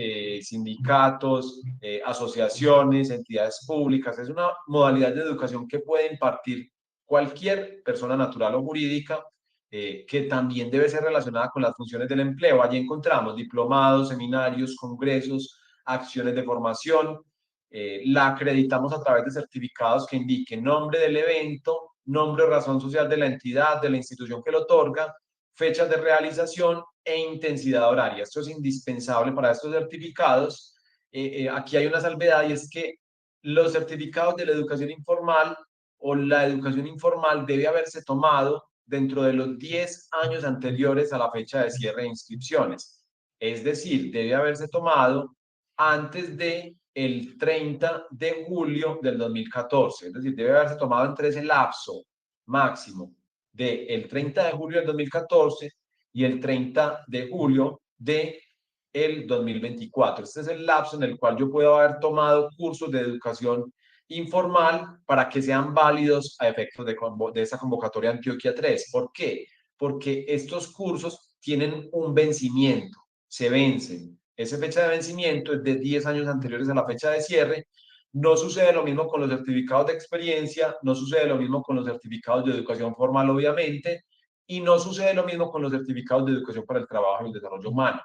sindicatos, asociaciones, entidades públicas. Es una modalidad de educación que puede impartir cualquier persona natural o jurídica, que también debe ser relacionada con las funciones del empleo. Allí encontramos diplomados, seminarios, congresos, acciones de formación. La acreditamos a través de certificados que indiquen nombre del evento, nombre o razón social de la entidad, de la institución que lo otorga, fechas de realización e intensidad horaria. Esto es indispensable para estos certificados. Aquí hay una salvedad y es que los certificados de la educación informal o la educación informal debe haberse tomado dentro de los 10 años anteriores a la fecha de cierre de inscripciones. Es decir, debe haberse tomado antes de el 30 de julio del 2014. Es decir, debe haberse tomado entre ese lapso máximo del 30 de julio del 2014 y el 30 de julio de el 2024. Este es el lapso en el cual yo puedo haber tomado cursos de educación informal para que sean válidos a efectos de esa convocatoria Antioquia 3. ¿Por qué? Porque estos cursos tienen un vencimiento, se vencen. Esa fecha de vencimiento es de 10 años anteriores a la fecha de cierre. No sucede lo mismo con los certificados de experiencia, no sucede lo mismo con los certificados de educación formal, obviamente, y no sucede lo mismo con los certificados de educación para el trabajo y el desarrollo humano.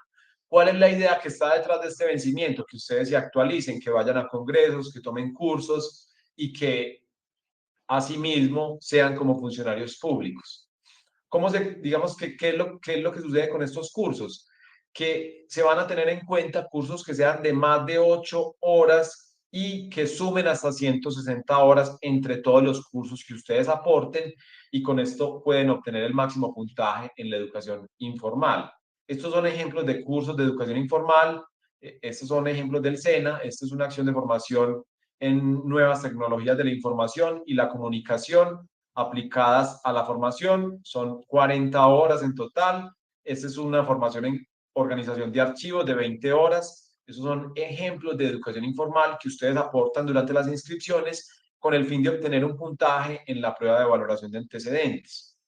¿Cuál es la idea que está detrás de este vencimiento? Que ustedes se actualicen, que vayan a congresos, que tomen cursos y que asimismo sean como funcionarios públicos. ¿Cómo se, digamos que qué es lo que sucede con estos cursos? Que se van a tener en cuenta cursos que sean de más de 8 horas y que sumen hasta 160 horas entre todos los cursos que ustedes aporten y con esto pueden obtener el máximo puntaje en la educación informal. Estos son ejemplos de cursos de educación informal, estos son ejemplos del SENA, esta es una acción de formación en nuevas tecnologías de la información y la comunicación aplicadas a la formación, son 40 horas en total. Esta es una formación en organización de archivos de 20 horas. Esos son ejemplos de educación informal que ustedes aportan durante las inscripciones con el fin de obtener un puntaje en la prueba de valoración de antecedentes.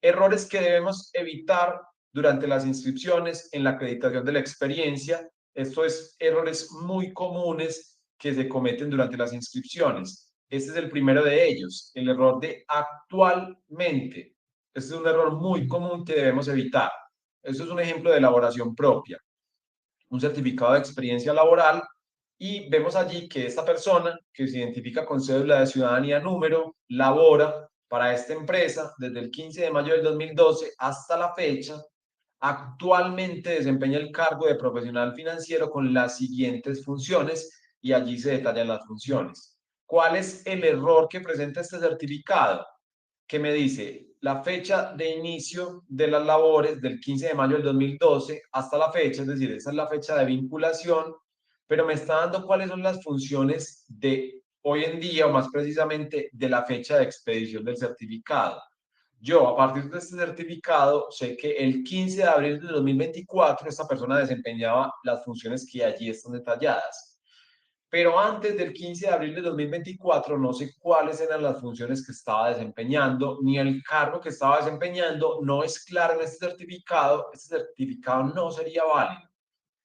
Errores que debemos evitar durante las inscripciones en la acreditación de la experiencia. Esto es errores muy comunes que se cometen durante las inscripciones. Este es el primero de ellos, el error de actualmente. Este es un error muy común que debemos evitar. Esto es un ejemplo de elaboración propia, un certificado de experiencia laboral y vemos allí que esta persona que se identifica con cédula de ciudadanía número labora para esta empresa desde el 15 de mayo del 2012 hasta la fecha. Actualmente desempeña el cargo de profesional financiero con las siguientes funciones y allí se detallan las funciones. ¿Cuál es el error que presenta este certificado? Que me dice la fecha de inicio de las labores del 15 de mayo del 2012 hasta la fecha, es decir, esa es la fecha de vinculación, pero me está dando cuáles son las funciones de hoy en día, o más precisamente de la fecha de expedición del certificado. Yo, a partir de este certificado, sé que el 15 de abril de 2024 esta persona desempeñaba las funciones que allí están detalladas. Pero antes del 15 de abril de 2024 no sé cuáles eran las funciones que estaba desempeñando, ni el cargo que estaba desempeñando, no es claro en este certificado no sería válido.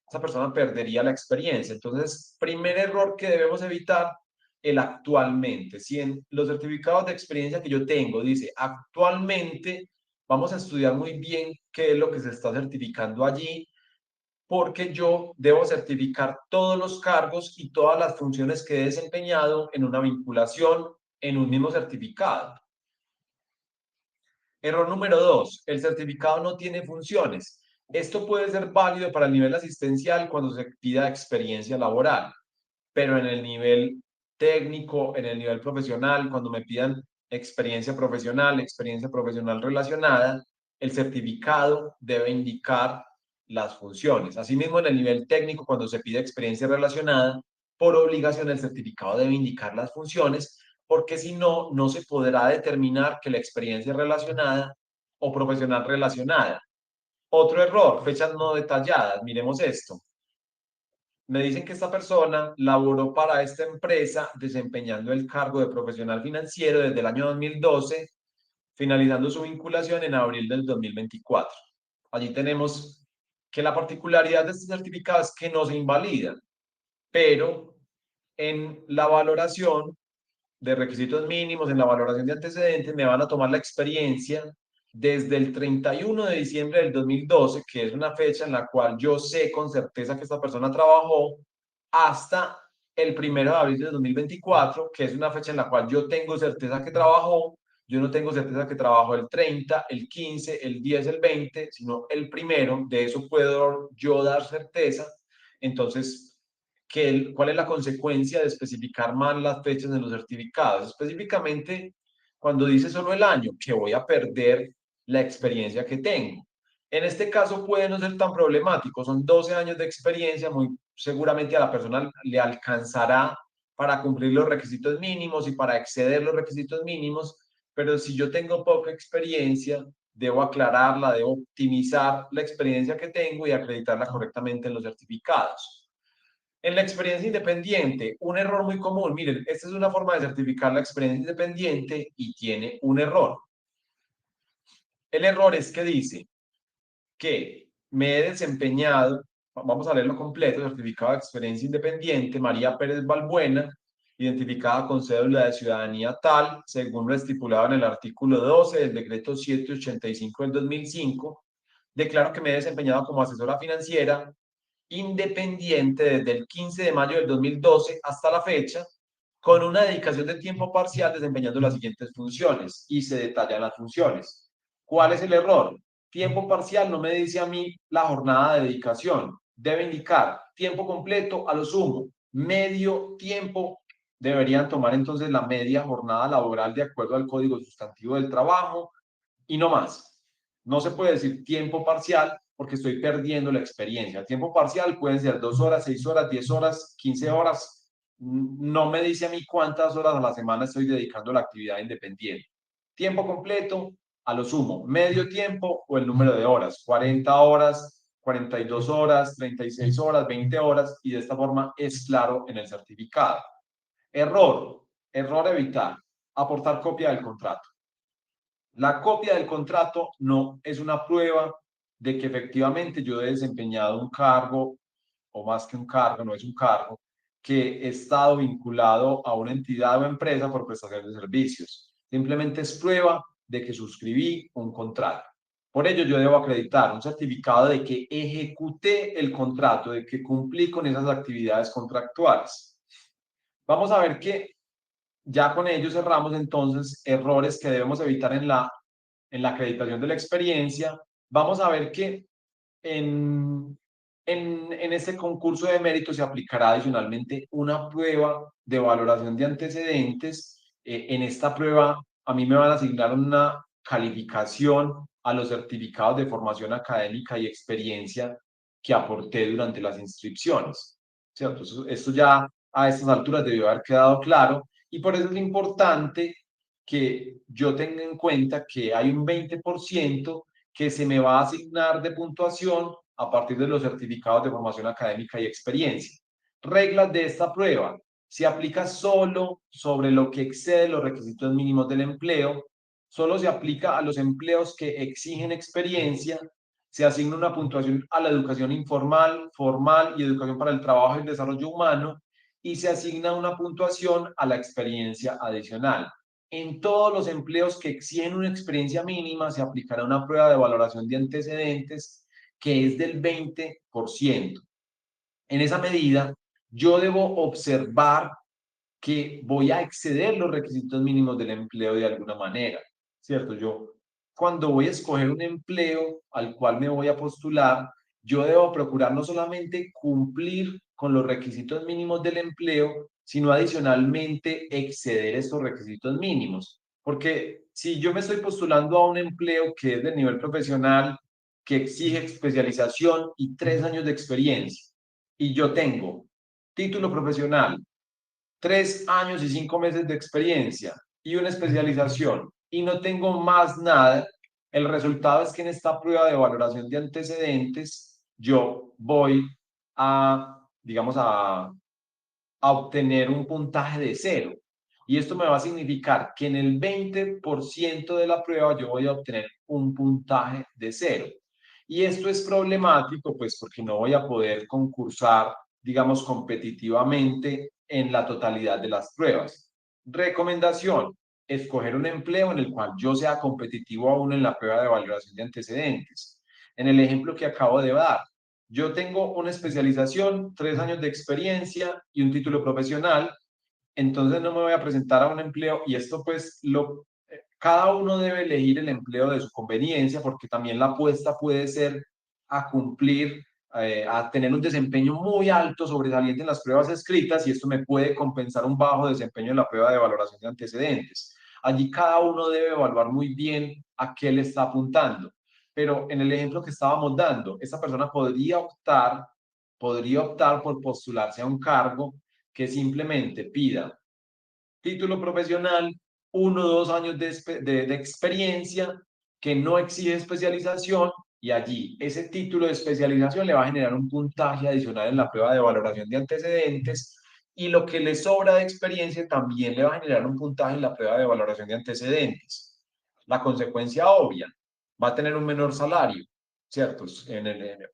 Esa persona perdería la experiencia. Entonces, primer error que debemos evitar, el actualmente. Si en los certificados de experiencia que yo tengo dice actualmente, vamos a estudiar muy bien qué es lo que se está certificando allí, porque yo debo certificar todos los cargos y todas las funciones que he desempeñado en una vinculación en un mismo certificado. Error número 2, el certificado no tiene funciones. Esto puede ser válido para el nivel asistencial cuando se pida experiencia laboral, pero en el nivel técnico, en el nivel profesional, cuando me pidan experiencia profesional relacionada, el certificado debe indicar las funciones. Asimismo, en el nivel técnico, cuando se pide experiencia relacionada, por obligación el certificado debe indicar las funciones, porque si no, no se podrá determinar que la experiencia relacionada o profesional relacionada. Otro error, fechas no detalladas. Miremos esto. Me dicen que esta persona laboró para esta empresa desempeñando el cargo de profesional financiero desde el año 2012, finalizando su vinculación en abril del 2024. Allí tenemos que la particularidad de este certificado es que no se invalida, pero en la valoración de requisitos mínimos, en la valoración de antecedentes, me van a tomar la experiencia desde el 31 de diciembre del 2012, que es una fecha en la cual yo sé con certeza que esta persona trabajó, hasta el 1 de abril de 2024, que es una fecha en la cual yo tengo certeza que trabajó. Yo no tengo certeza que trabajó el 30, el 15, el 10, el 20, sino el primero. De eso puedo yo dar certeza. Entonces, ¿cuál es la consecuencia de especificar mal las fechas en los certificados? Específicamente, cuando dice solo el año, que voy a perder la experiencia que tengo. En este caso puede no ser tan problemático, son 12 años de experiencia, muy seguramente a la persona le alcanzará para cumplir los requisitos mínimos y para exceder los requisitos mínimos, pero si yo tengo poca experiencia, debo aclararla, debo optimizar la experiencia que tengo y acreditarla correctamente en los certificados. En la experiencia independiente, un error muy común, miren, esta es una forma de certificar la experiencia independiente y tiene un error. El error es que dice que me he desempeñado, vamos a leerlo completo, certificado de experiencia independiente, María Pérez Balbuena, identificada con cédula de ciudadanía tal, según lo estipulado en el artículo 12 del decreto 785 del 2005, declaro que me he desempeñado como asesora financiera independiente desde el 15 de mayo del 2012 hasta la fecha, con una dedicación de tiempo parcial desempeñando las siguientes funciones, y se detallan las funciones. ¿Cuál es el error? Tiempo parcial no me dice a mí la jornada de dedicación, debe indicar tiempo completo a lo sumo, medio tiempo, deberían tomar entonces la media jornada laboral de acuerdo al Código Sustantivo del Trabajo y no más. No se puede decir tiempo parcial porque estoy perdiendo la experiencia. Tiempo parcial pueden ser 2 horas, 6 horas, 10 horas, 15 horas. No me dice a mí cuántas horas a la semana estoy dedicando a la actividad independiente. Tiempo completo, a lo sumo, medio tiempo o el número de horas, 40 horas, 42 horas, 36 horas, 20 horas, y de esta forma es claro en el certificado. Error, error evitar, aportar copia del contrato. La copia del contrato no es una prueba de que efectivamente yo he desempeñado un cargo, o más que un cargo, no es un cargo, que he estado vinculado a una entidad o empresa por prestación de servicios. Simplemente es prueba de que suscribí un contrato. Por ello, yo debo acreditar un certificado de que ejecuté el contrato, de que cumplí con esas actividades contractuales. Vamos a ver que ya con ello cerramos entonces errores que debemos evitar en la acreditación de la experiencia. Vamos a ver que en este concurso de mérito se aplicará adicionalmente una prueba de valoración de antecedentes. En esta prueba a mí me van a asignar una calificación a los certificados de formación académica y experiencia que aporté durante las inscripciones. ¿Cierto? Esto ya a estas alturas debió haber quedado claro y por eso es importante que yo tenga en cuenta que hay un 20% que se me va a asignar de puntuación a partir de los certificados de formación académica y experiencia. Reglas de esta prueba. Se aplica solo sobre lo que excede los requisitos mínimos del empleo, solo se aplica a los empleos que exigen experiencia, se asigna una puntuación a la educación informal, formal y educación para el trabajo y el desarrollo humano, y se asigna una puntuación a la experiencia adicional. En todos los empleos que exigen una experiencia mínima se aplicará una prueba de valoración de antecedentes que es del 20%. En esa medida, yo debo observar que voy a exceder los requisitos mínimos del empleo de alguna manera, ¿cierto? Yo, cuando voy a escoger un empleo al cual me voy a postular, yo debo procurar no solamente cumplir con los requisitos mínimos del empleo, sino adicionalmente exceder estos requisitos mínimos. Porque si yo me estoy postulando a un empleo que es de nivel profesional, que exige especialización y 3 años de experiencia, y yo tengo título profesional, 3 años y 5 meses de experiencia y una especialización y no tengo más nada, el resultado es que en esta prueba de valoración de antecedentes yo voy a, digamos, a obtener un puntaje de 0. Y esto me va a significar que en el 20% de la prueba yo voy a obtener un puntaje de 0. Y esto es problemático, pues porque no voy a poder concursar, digamos, competitivamente en la totalidad de las pruebas. Recomendación, escoger un empleo en el cual yo sea competitivo aún en la prueba de valoración de antecedentes. En el ejemplo que acabo de dar, yo tengo una especialización, 3 años de experiencia y un título profesional, entonces no me voy a presentar a un empleo y esto pues cada uno debe elegir el empleo de su conveniencia porque también la apuesta puede ser a cumplir, a tener un desempeño muy alto, sobresaliente en las pruebas escritas y esto me puede compensar un bajo desempeño en la prueba de valoración de antecedentes. Allí cada uno debe evaluar muy bien a qué le está apuntando. pero en el ejemplo que estábamos dando, esta persona podría optar por postularse a un cargo que simplemente pida título profesional, 1 o 2 años de experiencia, que no exige especialización, y allí ese título de especialización le va a generar un puntaje adicional en la prueba de valoración de antecedentes, y lo que le sobra de experiencia también le va a generar un puntaje en la prueba de valoración de antecedentes. La consecuencia obvia, va a tener un menor salario, ¿cierto?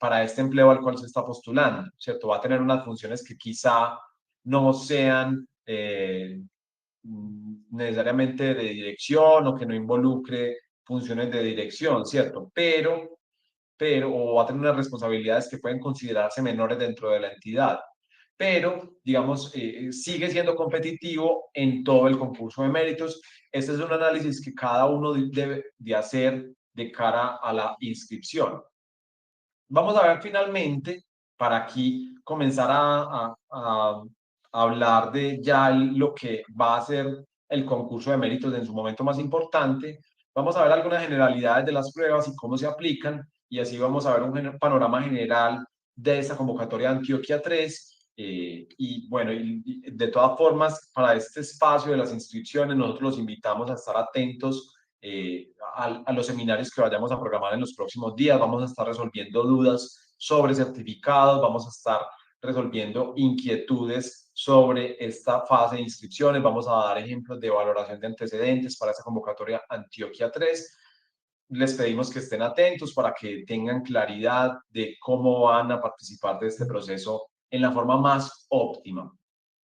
Para este empleo al cual se está postulando, ¿cierto? Va a tener unas funciones que quizá no sean necesariamente de dirección o que no involucre funciones de dirección, ¿cierto? O va a tener unas responsabilidades que pueden considerarse menores dentro de la entidad, pero, digamos, sigue siendo competitivo en todo el concurso de méritos. Este es un análisis que cada uno debe de hacer de cara a la inscripción. Vamos a ver finalmente, para aquí comenzar a hablar de ya lo que va a ser el concurso de méritos en su momento más importante. Vamos a ver algunas generalidades de las pruebas y cómo se aplican, y así vamos a ver un panorama general de esta convocatoria de Antioquia 3. Y bueno, de todas formas, para este espacio de las inscripciones, nosotros los invitamos a estar atentos a los seminarios que vayamos a programar en los próximos días. Vamos a estar resolviendo dudas sobre certificados, vamos a estar resolviendo inquietudes sobre esta fase de inscripciones, vamos a dar ejemplos de valoración de antecedentes para esta convocatoria Antioquia 3. Les pedimos que estén atentos para que tengan claridad de cómo van a participar de este proceso en la forma más óptima.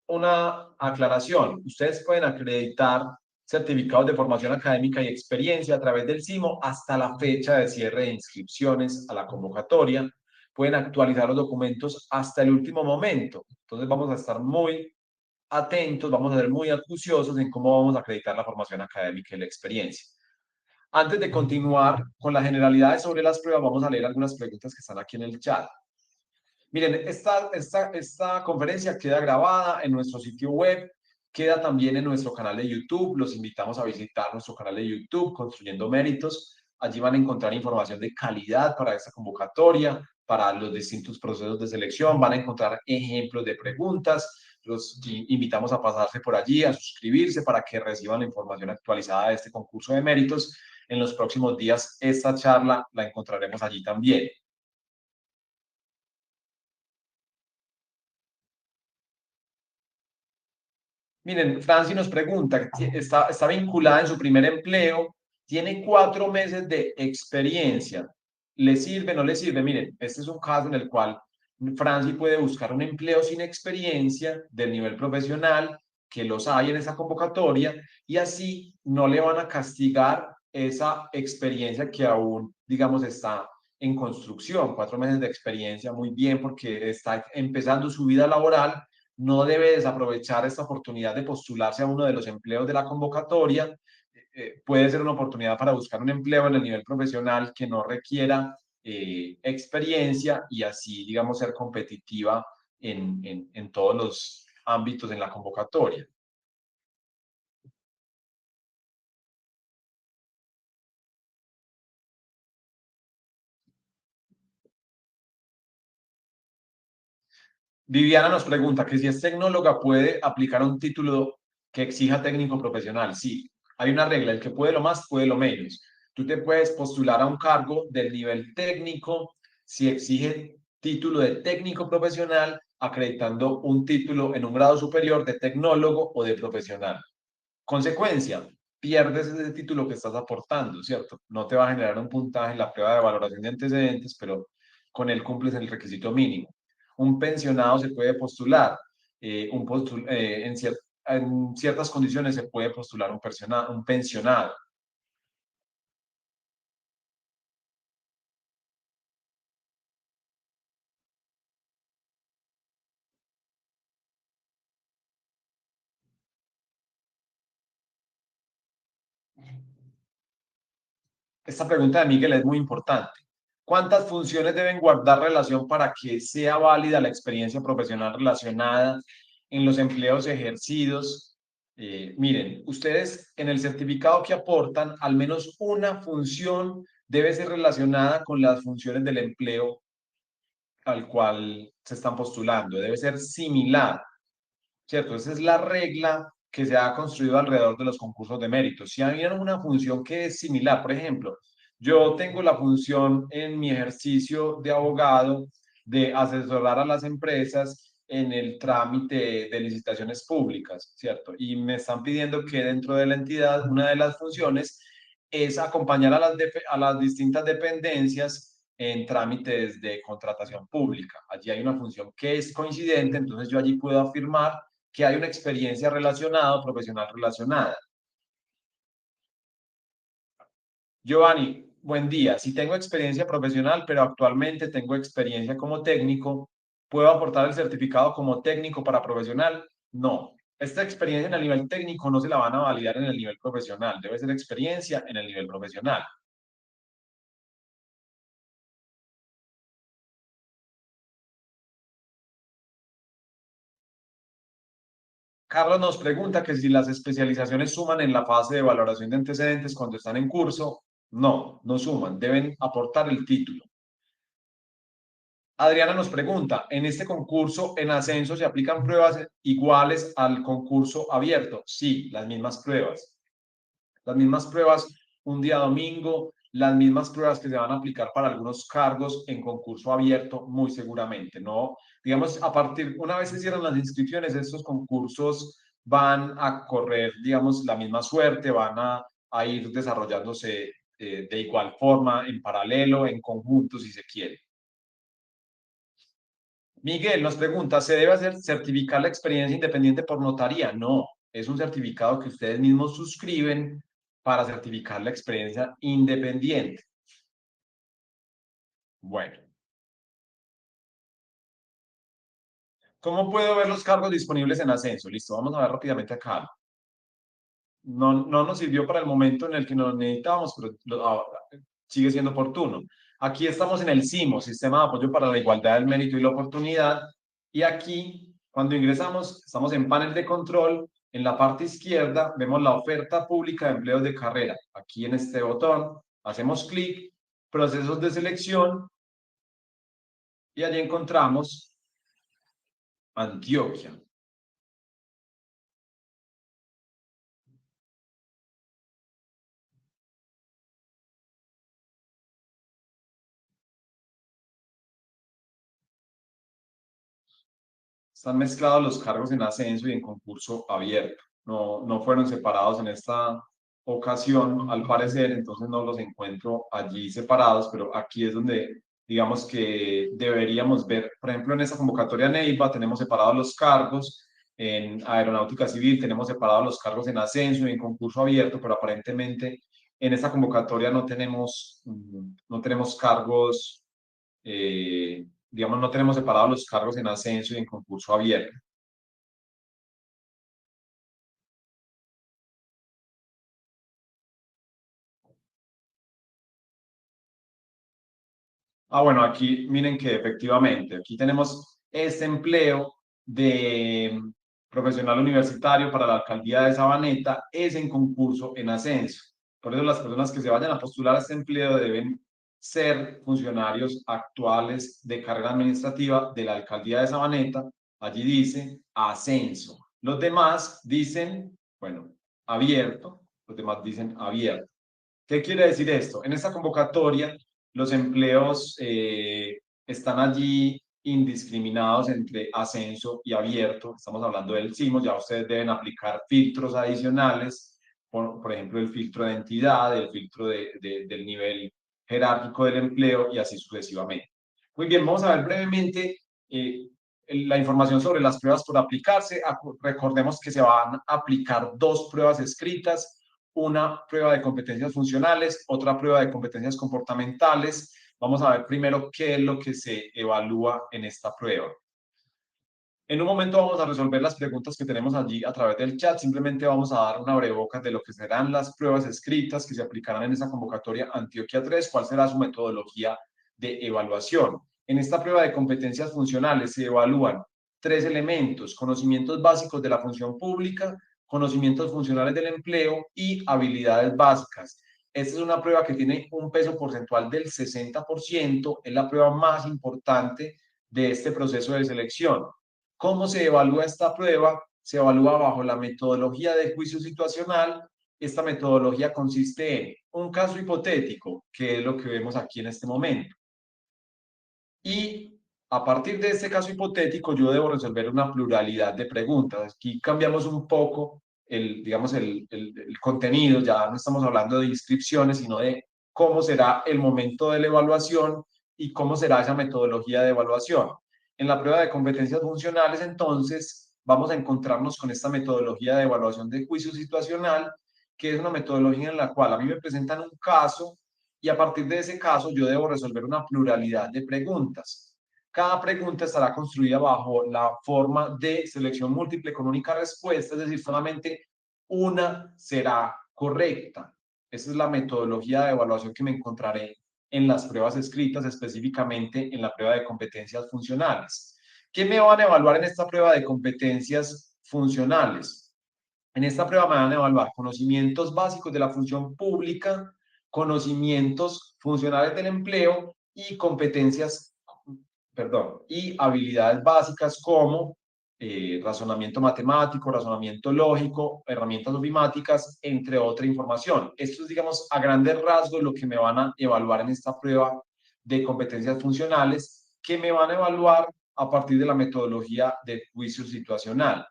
Una aclaración, ustedes pueden acreditar certificados de formación académica y experiencia a través del CIMO hasta la fecha de cierre de inscripciones a la convocatoria. Pueden actualizar los documentos hasta el último momento. Entonces vamos a estar muy atentos, vamos a ser muy acuciosos en cómo vamos a acreditar la formación académica y la experiencia. Antes de continuar con las generalidades sobre las pruebas, vamos a leer algunas preguntas que están aquí en el chat. Miren, esta conferencia queda grabada en nuestro sitio web, queda también en nuestro canal de YouTube. Los invitamos a visitar nuestro canal de YouTube, Construyendo Méritos. Allí van a encontrar información de calidad para esta convocatoria, para los distintos procesos de selección. Van a encontrar ejemplos de preguntas. Los invitamos a pasarse por allí, a suscribirse para que reciban la información actualizada de este concurso de méritos. En los próximos días, esta charla la encontraremos allí también. Miren, Franci nos pregunta, está vinculada en su primer empleo, tiene 4 meses de experiencia. ¿Le sirve, no le sirve? Miren, este es un caso en el cual Franci puede buscar un empleo sin experiencia del nivel profesional, que los hay en esa convocatoria, y así no le van a castigar esa experiencia que aún, digamos, está en construcción. 4 meses de experiencia, muy bien, porque está empezando su vida laboral, no debe desaprovechar esta oportunidad de postularse a uno de los empleos de la convocatoria. Puede ser una oportunidad para buscar un empleo en el nivel profesional que no requiera experiencia, y así, digamos, ser competitiva en todos los ámbitos en la convocatoria. Viviana nos pregunta que si es tecnóloga puede aplicar un título que exija técnico profesional. Sí, hay una regla, el que puede lo más, puede lo menos. Tú te puedes postular a un cargo del nivel técnico si exige título de técnico profesional, acreditando un título en un grado superior de tecnólogo o de profesional. Consecuencia, pierdes ese título que estás aportando, ¿cierto? No te va a generar un puntaje en la prueba de valoración de antecedentes, pero con él cumples el requisito mínimo. Un pensionado se puede postular, en ciertas condiciones se puede postular un pensionado. Esta pregunta de Miguel es muy importante. ¿Cuántas funciones deben guardar relación para que sea válida la experiencia profesional relacionada en los empleos ejercidos? Miren, ustedes en el certificado que aportan, al menos una función debe ser relacionada con las funciones del empleo al cual se están postulando, debe ser similar, ¿cierto? Esa es la regla que se ha construido alrededor de los concursos de mérito. Si hay una función que es similar, por ejemplo, yo tengo la función en mi ejercicio de abogado de asesorar a las empresas en el trámite de licitaciones públicas, ¿cierto? Y me están pidiendo que dentro de la entidad, una de las funciones es acompañar a las distintas dependencias en trámites de contratación pública. Allí hay una función que es coincidente, entonces yo allí puedo afirmar que hay una experiencia relacionada o profesional relacionada. Giovanni, buen día. Si tengo experiencia profesional, pero actualmente tengo experiencia como técnico, ¿puedo aportar el certificado como técnico para profesional? No. Esta experiencia en el nivel técnico no se la van a validar en el nivel profesional. Debe ser experiencia en el nivel profesional. Carlos nos pregunta que si las especializaciones suman en la fase de valoración de antecedentes cuando están en curso. No, no suman. Deben aportar el título. Adriana nos pregunta, ¿en este concurso en ascenso se aplican pruebas iguales al concurso abierto? Sí, las mismas pruebas. Las mismas pruebas un día domingo, las mismas pruebas que se van a aplicar para algunos cargos en concurso abierto, muy seguramente, ¿no? Digamos, una vez se cierran las inscripciones, estos concursos van a correr, digamos, la misma suerte, van a ir desarrollándose de igual forma, en paralelo, en conjunto, si se quiere. Miguel nos pregunta, ¿se debe hacer certificar la experiencia independiente por notaría? No, es un certificado que ustedes mismos suscriben para certificar la experiencia independiente. Bueno, ¿cómo puedo ver los cargos disponibles en ascenso? Listo, vamos a ver rápidamente acá. No nos sirvió para el momento en el que nos necesitábamos, pero sigue siendo oportuno. Aquí estamos en el SIMO, Sistema de Apoyo para la Igualdad del Mérito y la Oportunidad, y aquí, cuando ingresamos, estamos en panel de control. En la parte izquierda vemos la oferta pública de empleos de carrera. Aquí en este botón hacemos clic, procesos de selección, y allí encontramos Antioquia. Están mezclados los cargos en ascenso y en concurso abierto. No fueron separados en esta ocasión, al parecer, entonces no los encuentro allí separados, pero aquí es donde digamos que deberíamos ver, por ejemplo, en esta convocatoria Neiva tenemos separados los cargos, en aeronáutica civil tenemos separados los cargos en ascenso y en concurso abierto, pero aparentemente en esta convocatoria no tenemos cargos digamos, no tenemos separados los cargos en ascenso y en concurso abierto. Bueno, aquí miren que efectivamente, aquí tenemos este empleo de profesional universitario para la alcaldía de Sabaneta, es en concurso en ascenso. Por eso las personas que se vayan a postular a este empleo deben ser funcionarios actuales de carrera administrativa de la alcaldía de Sabaneta. Allí dice ascenso. Los demás dicen, bueno, abierto. Los demás dicen abierto. ¿Qué quiere decir esto? En esta convocatoria, los empleos están allí indiscriminados entre ascenso y abierto. Estamos hablando del CIMO, ya ustedes deben aplicar filtros adicionales, por ejemplo, el filtro de entidad, el filtro del nivel jerárquico del empleo y así sucesivamente. Muy bien, vamos a ver brevemente la información sobre las pruebas por aplicarse. Recordemos que se van a aplicar dos pruebas escritas, una prueba de competencias funcionales, otra prueba de competencias comportamentales. Vamos a ver primero qué es lo que se evalúa en esta prueba. En un momento vamos a resolver las preguntas que tenemos allí a través del chat. Simplemente vamos a dar una abrebocas de lo que serán las pruebas escritas que se aplicarán en esa convocatoria Antioquia 3, cuál será su metodología de evaluación. En esta prueba de competencias funcionales se evalúan tres elementos: conocimientos básicos de la función pública, conocimientos funcionales del empleo y habilidades básicas. Esta es una prueba que tiene un peso porcentual del 60%, es la prueba más importante de este proceso de selección. ¿Cómo se evalúa esta prueba? Se evalúa bajo la metodología de juicio situacional. Esta metodología consiste en un caso hipotético, que es lo que vemos aquí en este momento. Y a partir de este caso hipotético, yo debo resolver una pluralidad de preguntas. Aquí cambiamos un poco digamos, el contenido, ya no estamos hablando de inscripciones, sino de cómo será el momento de la evaluación y cómo será esa metodología de evaluación. En la prueba de competencias funcionales, entonces, vamos a encontrarnos con esta metodología de evaluación de juicio situacional, que es una metodología en la cual a mí me presentan un caso y a partir de ese caso yo debo resolver una pluralidad de preguntas. Cada pregunta estará construida bajo la forma de selección múltiple con única respuesta, es decir, solamente una será correcta. Esa es la metodología de evaluación que me encontraré en las pruebas escritas, específicamente en la prueba de competencias funcionales. ¿Qué me van a evaluar en esta prueba de competencias funcionales? En esta prueba me van a evaluar conocimientos básicos de la función pública, conocimientos funcionales del empleo y competencias, y habilidades básicas como razonamiento matemático, razonamiento lógico, herramientas ofimáticas, entre otra información. Esto es, digamos, a grandes rasgos lo que me van a evaluar en esta prueba de competencias funcionales, que me van a evaluar a partir de la metodología de juicio situacional.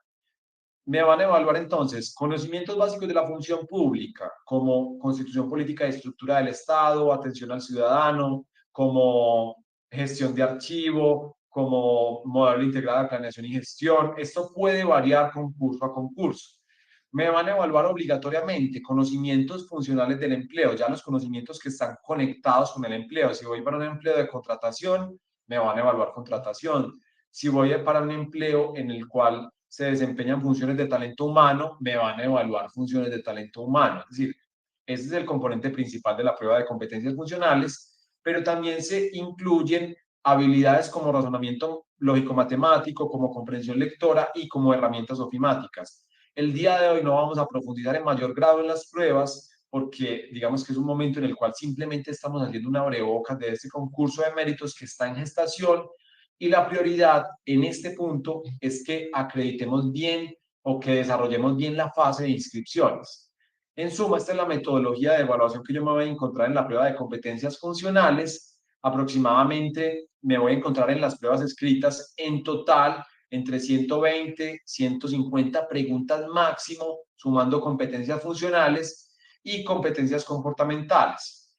Me van a evaluar entonces conocimientos básicos de la función pública, como constitución política y estructura del Estado, atención al ciudadano, como gestión de archivo, como modelo integrado de planeación y gestión. Esto puede variar concurso a concurso. Me van a evaluar obligatoriamente conocimientos funcionales del empleo, ya los conocimientos que están conectados con el empleo. Si voy para un empleo de contratación, me van a evaluar contratación. Si voy para un empleo en el cual se desempeñan funciones de talento humano, me van a evaluar funciones de talento humano. Es decir, ese es el componente principal de la prueba de competencias funcionales, pero también se incluyen habilidades como razonamiento lógico-matemático, como comprensión lectora y como herramientas ofimáticas. El día de hoy no vamos a profundizar en mayor grado en las pruebas porque digamos que es un momento en el cual simplemente estamos haciendo una abrebocas de este concurso de méritos que está en gestación y la prioridad en este punto es que acreditemos bien o que desarrollemos bien la fase de inscripciones. En suma, esta es la metodología de evaluación que yo me voy a encontrar en la prueba de competencias funcionales. Aproximadamente me voy a encontrar en las pruebas escritas en total entre 120, 150 preguntas máximo, sumando competencias funcionales y competencias comportamentales.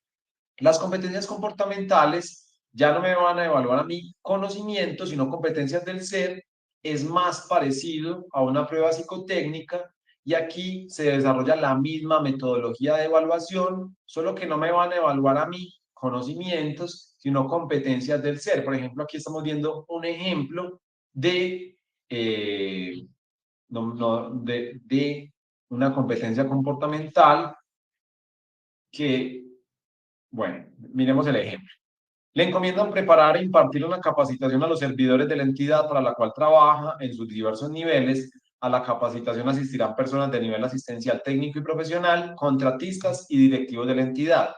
Las competencias comportamentales ya no me van a evaluar a mi conocimiento, sino competencias del ser. Es más parecido a una prueba psicotécnica y aquí se desarrolla la misma metodología de evaluación, solo que no me van a evaluar a mí conocimientos, sino competencias del ser. Por ejemplo, aquí estamos viendo un ejemplo de, de una competencia comportamental que, bueno, miremos el ejemplo. Le encomiendan preparar e impartir una capacitación a los servidores de la entidad para la cual trabaja en sus diversos niveles. A la capacitación asistirán personas de nivel asistencial técnico y profesional, contratistas y directivos de la entidad.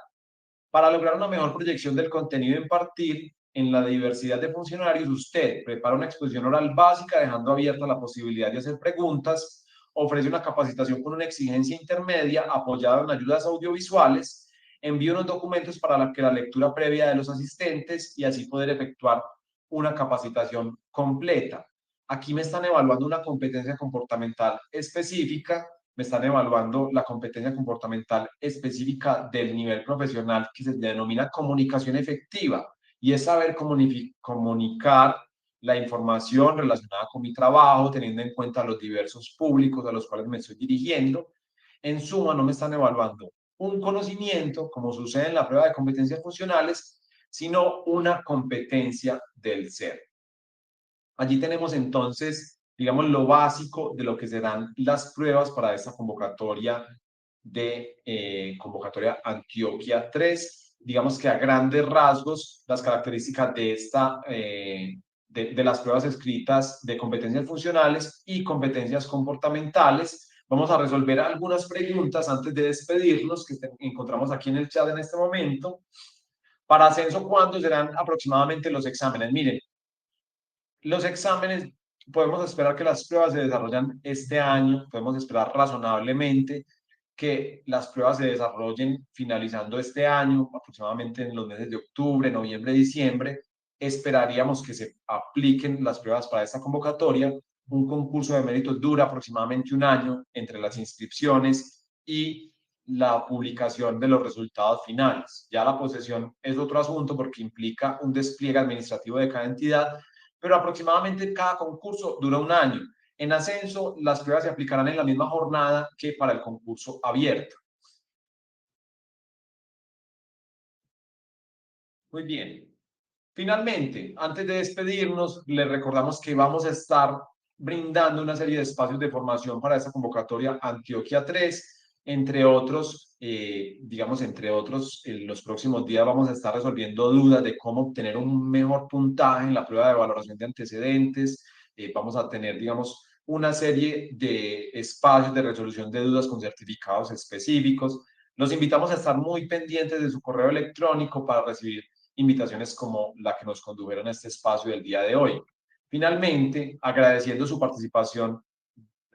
Para lograr una mejor proyección del contenido a impartir en la diversidad de funcionarios, usted prepara una exposición oral básica dejando abierta la posibilidad de hacer preguntas, ofrece una capacitación con una exigencia intermedia apoyada en ayudas audiovisuales, envía unos documentos para que la lectura previa de los asistentes y así poder efectuar una capacitación completa. Aquí me están evaluando una competencia comportamental específica, me están evaluando la competencia comportamental específica del nivel profesional que se denomina comunicación efectiva y es saber comunicar la información relacionada con mi trabajo, teniendo en cuenta los diversos públicos a los cuales me estoy dirigiendo. En suma, no me están evaluando un conocimiento, como sucede en la prueba de competencias funcionales, sino una competencia del ser. Allí tenemos entonces, digamos, lo básico de lo que serán las pruebas para esta convocatoria de convocatoria Antioquia 3. Digamos que a grandes rasgos, las características de esta, de las pruebas escritas de competencias funcionales y competencias comportamentales. Vamos a resolver algunas preguntas antes de despedirnos que encontramos aquí en el chat en este momento. Para Ascenso, ¿cuándo serán aproximadamente los exámenes? Miren, los exámenes, podemos esperar que las pruebas se desarrollan este año, podemos esperar razonablemente que las pruebas se desarrollen finalizando este año, aproximadamente en los meses de octubre, noviembre, diciembre. Esperaríamos que se apliquen las pruebas para esta convocatoria. Un concurso de méritos dura aproximadamente un año entre las inscripciones y la publicación de los resultados finales. Ya la posesión es otro asunto porque implica un despliegue administrativo de cada entidad, pero aproximadamente cada concurso dura un año. En Ascenso, las pruebas se aplicarán en la misma jornada que para el concurso abierto. Muy bien. Finalmente, antes de despedirnos, les recordamos que vamos a estar brindando una serie de espacios de formación para esta convocatoria Antioquia 3. Entre otros, entre otros, en los próximos días vamos a estar resolviendo dudas de cómo obtener un mejor puntaje en la prueba de valoración de antecedentes. Vamos a tener, digamos, una serie de espacios de resolución de dudas con certificados específicos. Los invitamos a estar muy pendientes de su correo electrónico para recibir invitaciones como la que nos condujeron a este espacio del día de hoy. Finalmente, agradeciendo su participación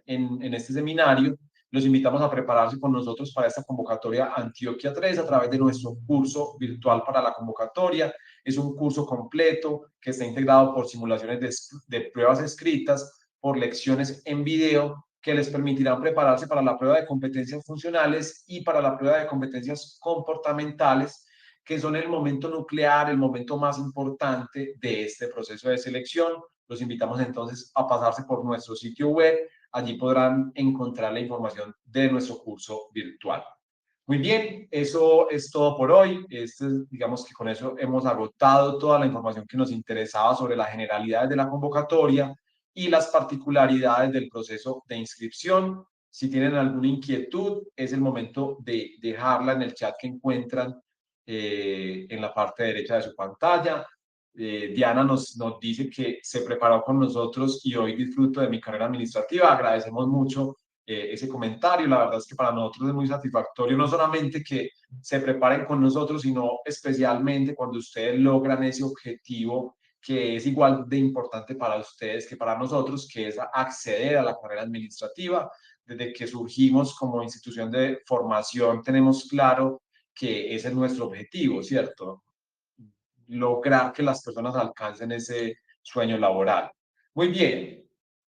en este seminario, los invitamos a prepararse con nosotros para esta convocatoria Antioquia 3 a través de nuestro curso virtual para la convocatoria. Es un curso completo que está integrado por simulaciones de pruebas escritas, por lecciones en video que les permitirán prepararse para la prueba de competencias funcionales y para la prueba de competencias comportamentales, que son el momento nuclear, el momento más importante de este proceso de selección. Los invitamos entonces a pasarse por nuestro sitio web. Allí podrán encontrar la información de nuestro curso virtual. Muy bien, eso es todo por hoy. Digamos que con eso hemos agotado toda la información que nos interesaba sobre las generalidades de la convocatoria y las particularidades del proceso de inscripción. Si tienen alguna inquietud, es el momento de dejarla en el chat que encuentran en la parte derecha de su pantalla. Diana nos dice que se preparó con nosotros y hoy disfruto de mi carrera administrativa. Agradecemos mucho ese comentario. La verdad es que para nosotros es muy satisfactorio, no solamente que se preparen con nosotros, sino especialmente cuando ustedes logran ese objetivo que es igual de importante para ustedes que para nosotros, que es acceder a la carrera administrativa. Desde que surgimos como institución de formación, tenemos claro que ese es nuestro objetivo, ¿cierto? Lograr que las personas alcancen ese sueño laboral. Muy bien,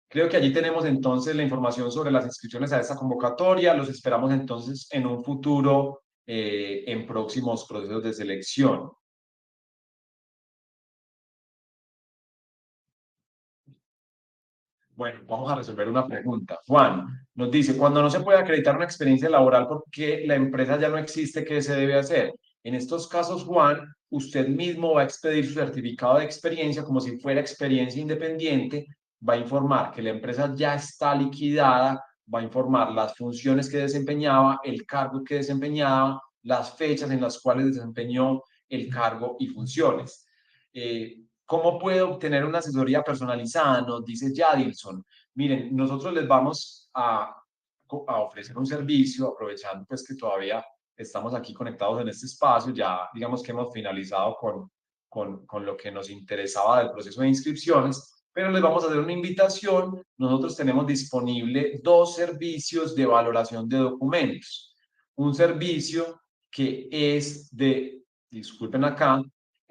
creo que allí tenemos entonces la información sobre las inscripciones a esta convocatoria. Los esperamos entonces en un futuro en próximos procesos de selección. Bueno, vamos a resolver una pregunta. Juan nos dice, cuando no se puede acreditar una experiencia laboral porque la empresa ya no existe, ¿qué se debe hacer? En estos casos, Juan, usted mismo va a expedir su certificado de experiencia como si fuera experiencia independiente, va a informar que la empresa ya está liquidada, va a informar las funciones que desempeñaba, el cargo que desempeñaba, las fechas en las cuales desempeñó el cargo y funciones. ¿Cómo puedo obtener una asesoría personalizada? Nos dice Jadilson. Miren, nosotros les vamos a ofrecer un servicio, aprovechando pues que todavía estamos aquí conectados en este espacio, ya digamos que hemos finalizado con lo que nos interesaba del proceso de inscripciones, pero les vamos a hacer una invitación. Nosotros tenemos disponible dos servicios de valoración de documentos. Un servicio que es de, disculpen acá,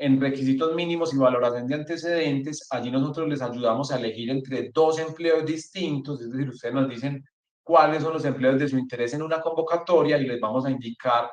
en requisitos mínimos y valoración de antecedentes. Allí nosotros les ayudamos a elegir entre dos empleos distintos, es decir, ustedes nos dicen cuáles son los empleos de su interés en una convocatoria y les vamos a indicar,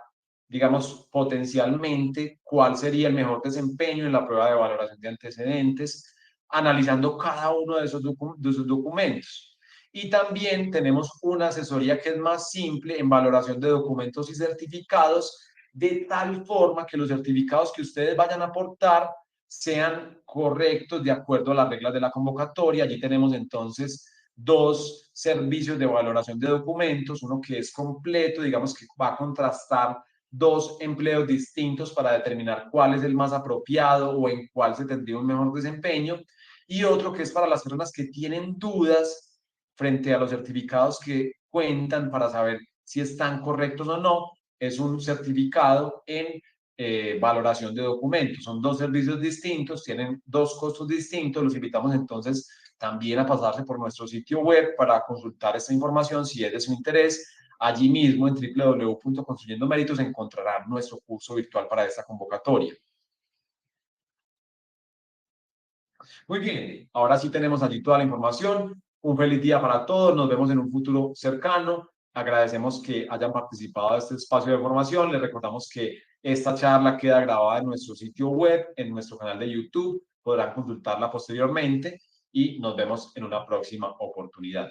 digamos, potencialmente cuál sería el mejor desempeño en la prueba de valoración de antecedentes, analizando cada uno de esos documentos. Y también tenemos una asesoría que es más simple en valoración de documentos y certificados, de tal forma que los certificados que ustedes vayan a aportar sean correctos de acuerdo a las reglas de la convocatoria. Allí tenemos entonces dos servicios de valoración de documentos, uno que es completo, digamos que va a contrastar dos empleos distintos para determinar cuál es el más apropiado o en cuál se tendría un mejor desempeño, y otro que es para las personas que tienen dudas frente a los certificados que cuentan para saber si están correctos o no, es un certificado en valoración de documentos. Son dos servicios distintos, tienen dos costos distintos. Los invitamos entonces también a pasarse por nuestro sitio web para consultar esta información si es de su interés. Allí mismo en www.construyendo méritos encontrarán nuestro curso virtual para esta convocatoria. Muy bien, ahora sí tenemos allí toda la información. Un feliz día para todos. Nos vemos en un futuro cercano. Agradecemos que hayan participado de este espacio de formación. Les recordamos que esta charla queda grabada en nuestro sitio web, en nuestro canal de YouTube. Podrán consultarla posteriormente y nos vemos en una próxima oportunidad.